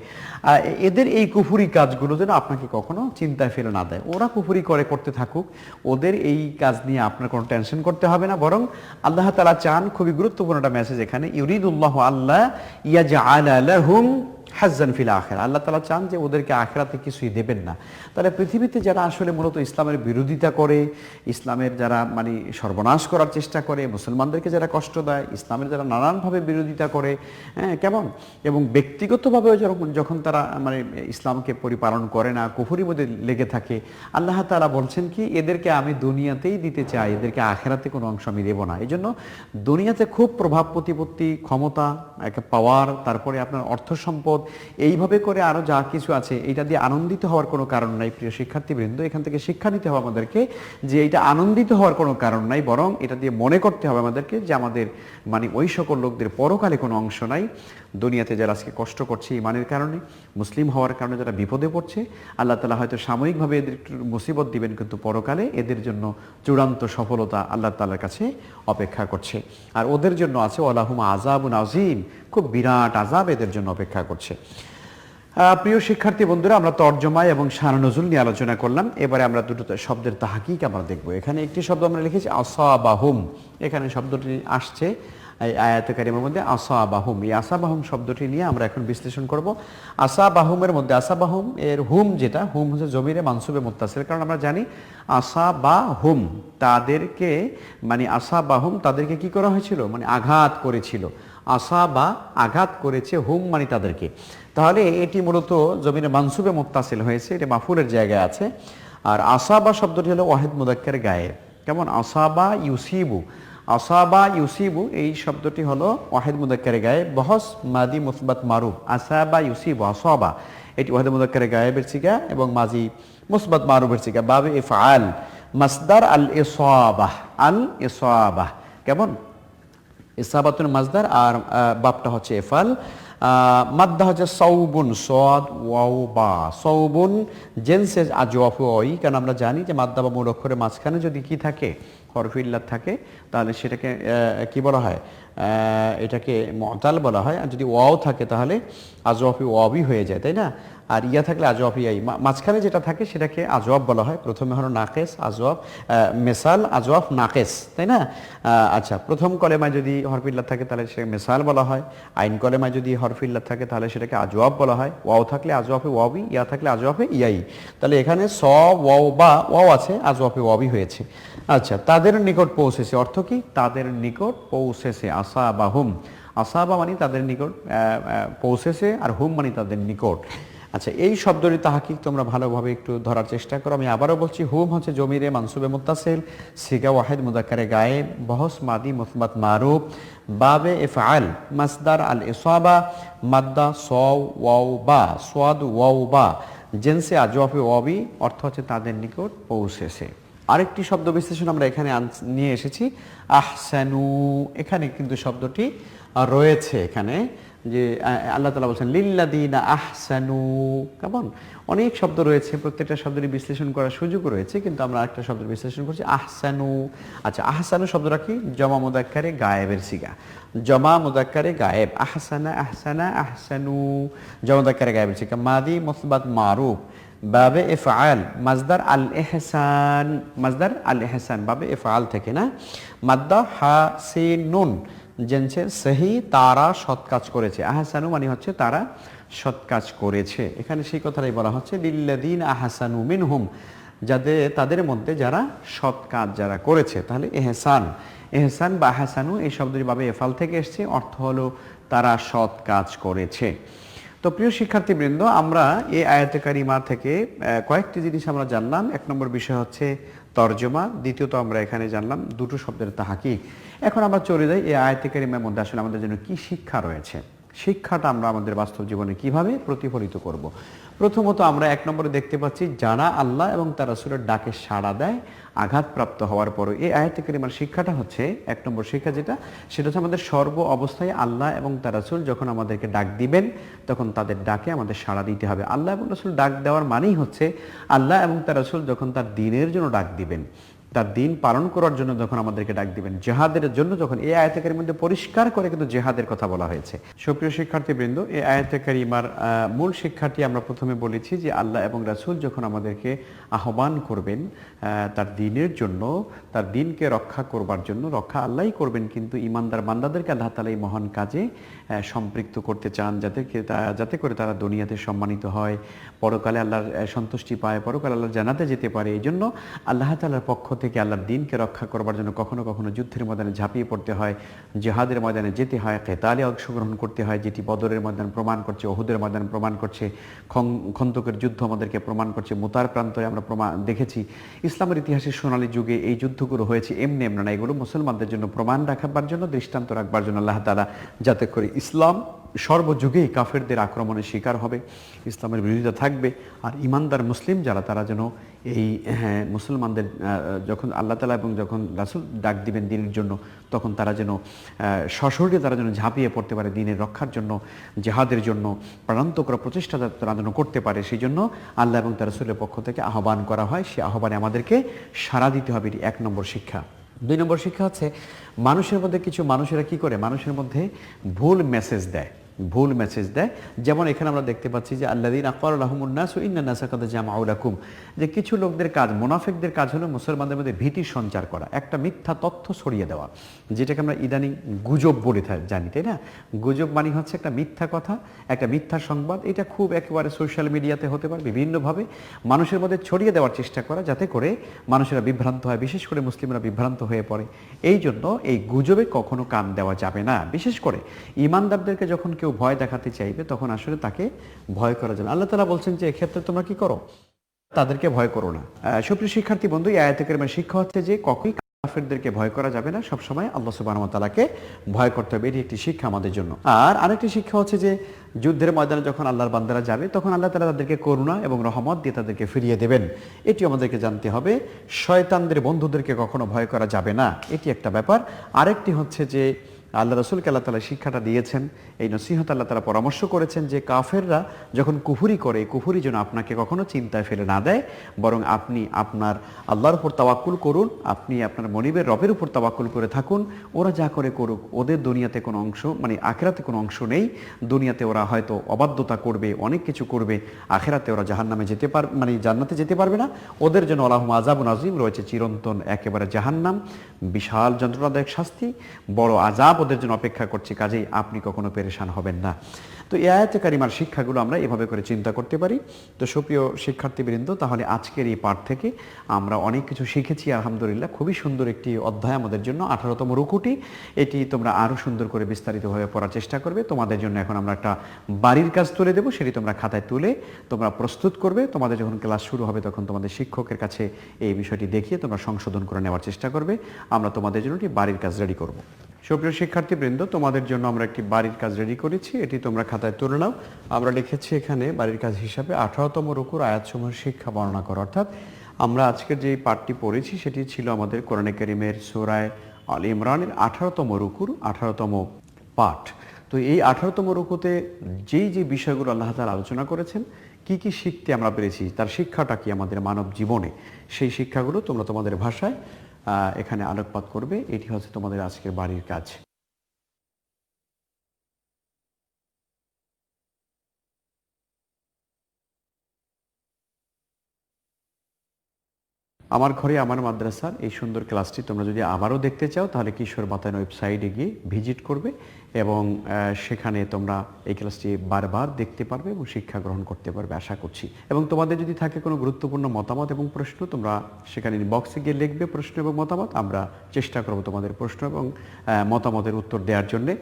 এদের এই কুফরি কাজগুলো যেন আপনাকে কখনো চিন্তায় ফেলে না দেয়। ওরা কুফরি করতে থাকুক, ওদের এই কাজ নিয়ে আপনার কোনো টেনশন করতে হবে না। বরং আল্লাহ তাআলা চান, খুবই গুরুত্বপূর্ণ একটা মেসেজ এখানে, ইউরিদুল্লাহু আল্লাহ ইয়াজআলা লাহুম হাজ্জান ফিল আখিরা, আল্লাহ তাআলা চান যে ওদেরকে আখিরাতে কিছুই দেবেন না। তাহলে পৃথিবীতে যারা আসলে মূলত ইসলামের বিরোধিতা করে, ইসলামের যারা মানে সর্বনাশ করার চেষ্টা করে, মুসলমানদেরকে যারা কষ্ট দেয়, ইসলামের যারা নানানভাবে বিরোধিতা করে, কেমন, এবং ব্যক্তিগতভাবেও যখন তারা মানে ইসলামকে পরিপালন করে না, কুফরির মধ্যে লেগে থাকে, আল্লাহ তাআলা বলছেন কি এদেরকে আমি দুনিয়াতেই দিতে চাই, এদেরকে আখিরাতে কোনো অংশ আমি দেব না। এই জন্য দুনিয়াতে খুব প্রভাব প্রতিপত্তি, ক্ষমতা, একটা পাওয়ার, তারপরে আপনার অর্থ সম্পদ, এইভাবে করে আরো যা কিছু আছে, এটা দিয়ে আনন্দিত হওয়ার কোনো কারণ নাই। প্রিয় শিক্ষার্থীবৃন্দ, এখান থেকে শিক্ষা নিতে হবে আমাদেরকে যে এটা আনন্দিত হওয়ার কোনো কারণ নাই, বরং এটা দিয়ে মনে করতে হবে আমাদেরকে যে আমাদের মানে ওই সকল লোকদের পরকালে কোনো অংশ নাই। দুনিয়াতে যারা আজকে কষ্ট করছে ইমানের কারণে, মুসলিম হওয়ার কারণে যারা বিপদে পড়ছে, আল্লাহ তাআলা হয়তো সাময়িকভাবে এদের একটু মুসিবত দিবেন, কিন্তু পরকালে এদের জন্য চূড়ান্ত সফলতা আল্লাহ তাআলার কাছে অপেক্ষা করছে। আর ওদের জন্য আছে ওয়ালাহুম আযাবুন আযীম, খুব বিরাট আযাব এদের জন্য অপেক্ষা করছে। প্রিয় শিক্ষার্থী বন্ধুরা, আমরা তরজমা এবং শারনজুল নিয়ে আলোচনা করলাম। এবারে আমরা দুটো শব্দের তাহকিক আমরা দেখব। এখানে একটি শব্দ আমরা লিখেছি আসাবাহুম, এখানে শব্দটি আসছে এই আয়াতে কারিমার মধ্যে আসাবাহুম। এই আসাবাহুম শব্দটি নিয়ে আমরা এখন বিশ্লেষণ করব। আসাবাহুমের মধ্যে আসাবাহুম এর হুম, যেটা হুম হচ্ছে জমিরে মানসুবে মুত্তাসিল, কারণ আমরা জানি আসাবাহুম তাদেরকে মানে আসাবাহুম তাদেরকে কি করা হয়েছিল, মানে আঘাত করেছিল। আসাবা আঘাত করেছে, হুম মানে তাদেরকে, তাহলে এটি মূলত জমিনে মানসুবে মুত্তাসিল হয়েছে, এটা মাফুলের জায়গায় আছে। আর আসাবা শব্দটি হলো ওয়াহিদ মুযাক্কার গায়ে, কেমন আসাবা ইউসিবু, আসাবা ইউসিবু এই শব্দটি হলো ওয়াহিদ মুযাক্কারে গায়ে, বহস মাদি মুসবাত মারুফ, আসাবা ইউসিবু আসাবা এটি ওয়াহিদ মুযাক্কারে গায়েবের সিগা এবং মাজি মুসবাত মারুফের সিগা, বাবে ইফআল, মাসদার আল ইসাবাহ, আল ইসাবাহ, কেমন ইসাবাতুল মাসদার, আর বাবটা হচ্ছে ইফআল। মাদ্দা হচ্ছে সৌবুন, সদ ওয়াও বা, সৌবুন জেন্সে আজওয়াফ ওই, কারণ আমরা জানি যে মাদ্দা বা মূল অক্ষরের মাঝখানে যদি কি থাকে, হরফে ইল্লাত থাকে, তাহলে সেটাকে কি বলা হয়, এটাকে মুতাল বলা হয়। আর যদি ওয়াও থাকে তাহলে আজওয়াফি ওয়াবি হয়ে যায়, তাই না? আর ইয়া থাকলে আজওয়াফি ইয়াই, মাঝখানে যেটা থাকে সেটাকে আজওয়াব বলা হয়। প্রথমে হলো নাকেস, আজওয়াব, মেসাল, আজওয়াব, নাকেস, তাই না? আচ্ছা, প্রথম কলেমায় যদি হরফে ইল্লাত থাকে তাহলে সেটাকে মেসাল বলা হয়। আইন কলেমায় যদি হরফে ইল্লাত থাকে তাহলে সেটাকে আজওয়াব বলা হয়। ওয়াও থাকলে আজওয়াফি ওয়াবি, ইয়া থাকলে আজওয়াফি ইয়াই। তাহলে এখানে স ওয়াও বা ওয়াও আছে, আজওয়াফি ওয়াবি হয়েছে। আচ্ছা, তাদের নিকট পৌঁছেছে অর্থ কি? তাদের নিকট পৌঁছেছে, আসাবা হুম, আসাবা মানে তাদের নিকট পৌঁছেছে, আর হুম মানে তাদের নিকট। আচ্ছা, এই শব্দটি তাহাকিক তোমরা ভালোভাবে একটু ধরার চেষ্টা করো। আমি আবারও বলছি, হুম হচ্ছে জমিরে মানসুবে মুত্তাসিল, সিগা ওয়াহিদ মুযাক্কারে গায়েব, বহস মাদি মুসবাত মারুফ, বাবে ইফআল, মাসদার আল ইসাবা, মাদ্দা সও ওয়াও বা, সোয়াদ ওয়াও বা, জেন্সে আজওয়াফে ওয়াবি, অর্থ হচ্ছে তাদের নিকট পৌঁছেছে। আরেকটি শব্দ বিশ্লেষণ আমরা এখানে নিয়ে এসেছি, আহসানু। এখানে কিন্তু শব্দটি রয়েছে এখানে, যে আল্লাহ তাআলা বলছেন লিল্লাযিনা আহসানু। কেমন অনেক শব্দ রয়েছে, প্রত্যেকটা শব্দের বিশ্লেষণ করার সুযোগ রয়েছে, কিন্তু আমরা একটা শব্দের বিশ্লেষণ করছি, আহসানু। আচ্ছা, আহসানু শব্দটা কি? জমা মুযাক্কারে গায়েবের সিগা, জমা মুযাক্কারে গায়েব, আহসানা, আহসানা, আহসানু, জমা মুযাক্কারে গায়েবের সিগা, মাদি মুসবাত মারুফ, বাবে ইফআল, মাজদার আল ইহসান, মাজদার আল ইহসান, বাবে ইফআল থেকে না, মাদ্দা হাসিনুন, জেনছে সহি, তারা সৎ কাজ করেছে। আহসানু মানে হচ্ছে তারা সৎ কাজ করেছে। এখানে সেই কথাটাই বলা হচ্ছে, লিল্লাযিনা আহসানু মিনহুম, যাদের তাদের মধ্যে যারা সৎ কাজ যারা করেছে। তাহলে এহসান, এহসান বা আহসানু এই শব্দটি বাবে ইফআল থেকে এসেছে, অর্থ হলো তারা সৎ কাজ করেছে। তো প্রিয় শিক্ষার্থীবৃন্দ, আমরা এই আয়াতে কারিমা থেকে কয়েকটি জিনিস আমরা জানলাম। এক নম্বর বিষয় হচ্ছে তরজমা, দ্বিতীয়ত আমরা এখানে জানলাম দুটো শব্দের তাহাকিক। এখন আমরা চলে যাই এই আয়াতে কারিমার মধ্যে আসলে আমাদের জন্য কি শিক্ষা রয়েছে, শিক্ষাটা আমরা আমাদের বাস্তব জীবনে কিভাবে প্রতিফলিত করব। প্রথমত আমরা এক নম্বরে দেখতে পাচ্ছি, যারা আল্লাহ এবং তার রাসূলের ডাকে সাড়া দেয় আঘাতপ্রাপ্ত হওয়ার পরও, এই আয়াতে কারিমার শিক্ষাটা হচ্ছে, এক নম্বর শিক্ষা যেটা, সেটা হচ্ছে আমাদের সর্ব অবস্থায় আল্লাহ এবং তার রাসূল যখন আমাদেরকে ডাক দিবেন তখন তাদের ডাকে আমাদের সাড়া দিতে হবে। আল্লাহ এবং রাসূল ডাক দেওয়ার মানেই হচ্ছে, আল্লাহ এবং তার রাসূল যখন তার দ্বীনের জন্য ডাক দিবেন, তার দিন পালন করার জন্য যখন আমাদেরকে ডাক দিবেন, জিহাদের জন্য যখন, এই আয়াতে কারিমার মধ্যে পরিষ্কার করে কিন্তু জিহাদের কথা বলা হয়েছে। সুপ্রিয় শিক্ষার্থীবৃন্দ, এই আয়াতে কারিমার মূল শিক্ষাটি আমরা প্রথমে বলেছি যে আল্লাহ এবং রাসূল যখন আমাদেরকে আহ্বান করবেন তার দিনের জন্য, তার দিনকে রক্ষা করবার জন্য, রক্ষা আল্লাহই করবেন, কিন্তু ইমানদার বান্দাদেরকে আল্লাহ তাআলা এই মহান কাজে সম্পৃক্ত করতে চান, যাতে করে তারা দুনিয়াতে সম্মানিত হয়, পরকালে আল্লাহর সন্তুষ্টি পায়, পরকালে আল্লাহর জান্নাতে যেতে পারে। এই জন্য আল্লাহ তাআলার পক্ষ থেকে আল্লাহর দিনকে রক্ষা করবার জন্য কখনো কখনো যুদ্ধের ময়দানে ঝাঁপিয়ে পড়তে হয়, জিহাদের ময়দানে যেতে হয়, কেতালে অংশগ্রহণ করতে হয়, যেটি বদরের ময়দান প্রমাণ করছে, উহুদের ময়দান প্রমাণ করছে, খন্দকের যুদ্ধ আমাদেরকে প্রমাণ করছে, মুতার প্রান্তরে আমরা দেখেছি। ইসলামের ইতিহাসের সোনালী যুগে এই যুদ্ধগুলো হয়েছে এমনি এমনি না, এগুলো মুসলমানদের জন্য প্রমাণ রাখবার জন্য, দৃষ্টান্ত রাখবার জন্য আল্লাহ তাআলা, যাতে করে ইসলাম সর্বযুগেই কাফেরদের আক্রমণের শিকার হবে, ইসলামের বিরোধিতা থাকবে, আর ইমানদার মুসলিম যারা তারা যেন এই মুসলমানদের যখন আল্লাহ তাআলা এবং যখন রাসূল ডাক দিবেন দিনের জন্য, তখন তারা যেন সশরীরে তারা যেন ঝাঁপিয়ে পড়তে পারে দিনের রক্ষার জন্য, জিহাদের জন্য প্রাণান্তকর প্রচেষ্টা তারা যেন করতে পারে। সেই জন্য আল্লাহ এবং তার রাসূলের পক্ষ থেকে আহ্বান করা হয়, সেই আহ্বানে আমাদেরকে সাড়া দিতে হবে। এটি এক নম্বর শিক্ষা। দুই নম্বর শিক্ষা হচ্ছে, মানুষের মধ্যে কিছু মানুষেরা কি করে, মানুষের মধ্যে ভুল মেসেজ দেয়, ভুল মেসেজ দেয়। যেমন এখানে আমরা দেখতে পাচ্ছি যে আল্লাযীনা ক্বালা লাহুমুন নাসু ইন্নান নাসা কাদ জামাউ লাকুম, যে কিছু লোকদের কাজ, মুনাফিকদের কাজ হলো মুসলমানদের মধ্যে ভীতি সঞ্চার করা, একটা মিথ্যা তথ্য ছড়িয়ে দেওয়া, যেটাকে আমরা ইদানিং গুজব বলে জানি, তাই না? গুজব মানে হচ্ছে একটা মিথ্যা কথা, একটা মিথ্যা সংবাদ। এটা খুব একেবারে সোশ্যাল মিডিয়াতে হতে পারে, বিভিন্নভাবে মানুষের মধ্যে ছড়িয়ে দেওয়ার চেষ্টা করা, যাতে করে মানুষেরা বিভ্রান্ত হয়, বিশেষ করে মুসলিমরা বিভ্রান্ত হয়ে পড়ে। এই জন্য এই গুজবে কখনো কান দেওয়া যাবে না। বিশেষ করে ইমানদারদেরকে যখন কেউ ভয় দেখাতে চাইবে, তখন আসলে তাকে ভয় করা যাবে। আল্লাহ তাআলা বলছেন যে এক্ষেত্রে তোমরা কি করো, তাদেরকে ভয় করো না। সুপ্রিয় শিক্ষার্থী বন্ধু, এই আয়াতে কারিমার শিক্ষা হচ্ছে যে কখনোই কাফেরদেরকে ভয় করা যাবে না, সবসময় আল্লাহ সুবহানাহু ওয়া তাআলাকে ভয় করতে হবে। এটি একটি শিক্ষা আমাদের জন্য। আর আরেকটি শিক্ষা হচ্ছে যে যুদ্ধের ময়দানে যখন আল্লাহর বান্দারা যাবে, তখন আল্লাহ তাআলা তাদেরকে করুণা এবং রহমত দিয়ে তাদেরকে ফিরিয়ে দেবেন। এটি আমাদেরকে জানতে হবে। শয়তানদের বন্ধুদেরকে কখনো ভয় করা যাবে না, এটি একটা ব্যাপার। আরেকটি হচ্ছে যে আল্লাহ রাসূলকে আল্লাহ তাআলা শিক্ষাটা দিয়েছেন, এই নসিহত আল্লাহ তাআলা পরামর্শ করেছেন যে কাফেররা যখন কুফরি করে, কুফরি যেন আপনাকে কখনো চিন্তায় ফেলে না দেয়, বরং আপনি আপনার আল্লাহর উপর তাওয়াক্কুল করুন, আপনি আপনার মনিবের রবের উপর তাওয়াক্কুল করে থাকুন। ওরা যা করে করুক, ওদের দুনিয়াতে কোনো অংশ মানে আখিরাতে কোনো অংশ নেই। দুনিয়াতে ওরা হয়তো অবাধ্যতা করবে, অনেক কিছু করবে, আখিরাতে ওরা জাহান্নামে যেতে পারবে, মানে জান্নাতে যেতে পারবে না। ওদের জন্য আলাহুম আযাবুন আযীম রয়েছে, চিরন্তন একেবারে জাহান্নাম, বিশাল যন্ত্রণাদায়ক শাস্তি, বড় আযাব ওদের জন্য অপেক্ষা করছে। কাজেই আপনি কখনো পেরেশান হবেন না। তো এই আয়াতে কারিমার শিক্ষাগুলো আমরা এভাবে করে চিন্তা করতে পারি। তো সুপ্রিয় শিক্ষার্থীবৃন্দ, তাহলে আজকের এই পাঠ থেকে আমরা অনেক কিছু শিখেছি আলহামদুলিল্লাহ। খুবই সুন্দর একটি অধ্যায় আমাদের জন্য, 18তম রুকুটি। এটি তোমরা আরও সুন্দর করে বিস্তারিতভাবে পড়ার চেষ্টা করবে। তোমাদের জন্য এখন আমরা একটা বাড়ির কাজ তুলে দেবো, সেটি তোমরা খাতায় তুলে তোমরা প্রস্তুত করবে। তোমাদের যখন ক্লাস শুরু হবে তখন তোমাদের শিক্ষকের কাছে এই বিষয়টি দেখিয়ে তোমরা সংশোধন করে নেওয়ার চেষ্টা করবে। আমরা তোমাদের জন্য একটি বাড়ির কাজ রেডি করব। সুপ্রিয় শিক্ষার্থীবৃন্দ, তোমাদের জন্য আমরা একটি বাড়ির কাজ রেডি করেছি, এটি তোমরা খাতায় তুলে নাও। আমরা লিখেছি এখানে বাড়ির কাজ হিসাবে 18তম রুকুর আয়াতসমূহের শিক্ষা বর্ণনা করো। অর্থাৎ আমরা আজকের যে পাঠটি পড়েছি সেটি ছিল আমাদের কোরআনে কারীমের সূরা আল ইমরানের 18তম রুকুর 18তম পাঠ। তো এই 18তম রুকুতে যেই যে বিষয়গুলো আল্লাহ তাআলা আলোচনা করেছেন, কি কি শিখতে আমরা পেরেছি, তার শিক্ষাটা কি আমাদের মানব জীবনে, সেই শিক্ষাগুলো তোমরা তোমাদের ভাষায় এখানে আলোকপাত করবে। এটি হচ্ছে তোমাদের আজকের বাড়ির কাজ। আমার ঘরে আমার মাদ্রাসার এই সুন্দর ক্লাসটি তোমরা যদি আবারও দেখতে চাও তাহলে কিশোর বাতায়ন ওয়েবসাইটে গিয়ে ভিজিট করবে এবং সেখানে তোমরা এই ক্লাসটি বারবার দেখতে পারবে এবং শিক্ষা গ্রহণ করতে পারবে আশা করছি। এবং তোমাদের যদি থাকে কোনো গুরুত্বপূর্ণ মতামত এবং প্রশ্ন, তোমরা সেখানে ইনবক্সে গিয়ে লিখবে প্রশ্ন এবং মতামত। আমরা চেষ্টা করব তোমাদের প্রশ্ন এবং মতামতের উত্তর দেওয়ার জন্যে।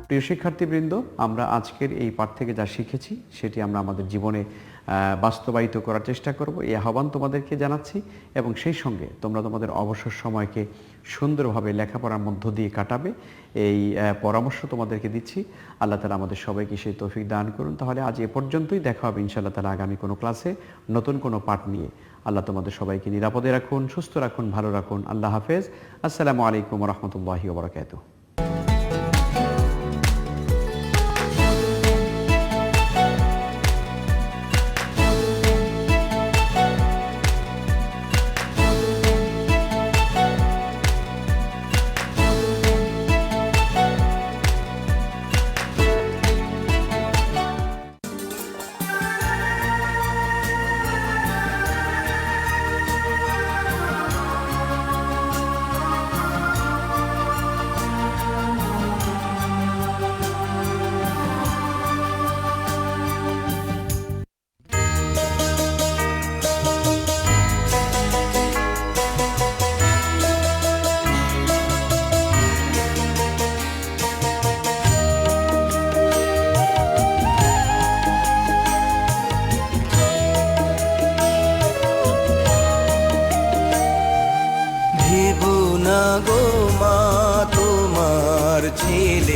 প্রিয় শিক্ষার্থীবৃন্দ, আমরা আজকের এই পাঠ থেকে যা শিখেছি সেটি আমরা আমাদের জীবনে বাস্তবায়িত করার চেষ্টা করব, এই আহ্বান তোমাদেরকে জানাচ্ছি। এবং সেই সঙ্গে তোমরা তোমাদের অবসর সময়কে সুন্দরভাবে লেখাপড়ার মধ্য দিয়ে কাটাবে, এই পরামর্শ তোমাদেরকে দিচ্ছি। আল্লাহ তাআলা আমাদের সবাইকে সেই তৌফিক দান করুন। তাহলে আজ এ পর্যন্তই, দেখা হবে ইনশাআল্লাহ তাআলা আগামী কোনো ক্লাসে নতুন কোনো পাঠ নিয়ে। আল্লাহ তোমাদের সবাইকে নিরাপদে রাখুন, সুস্থ রাখুন, ভালো রাখুন। আল্লাহ হাফেজ। আসসালামু আলাইকুম ওয়া রাহমাতুল্লাহি ওয়া বারাকাতুহু।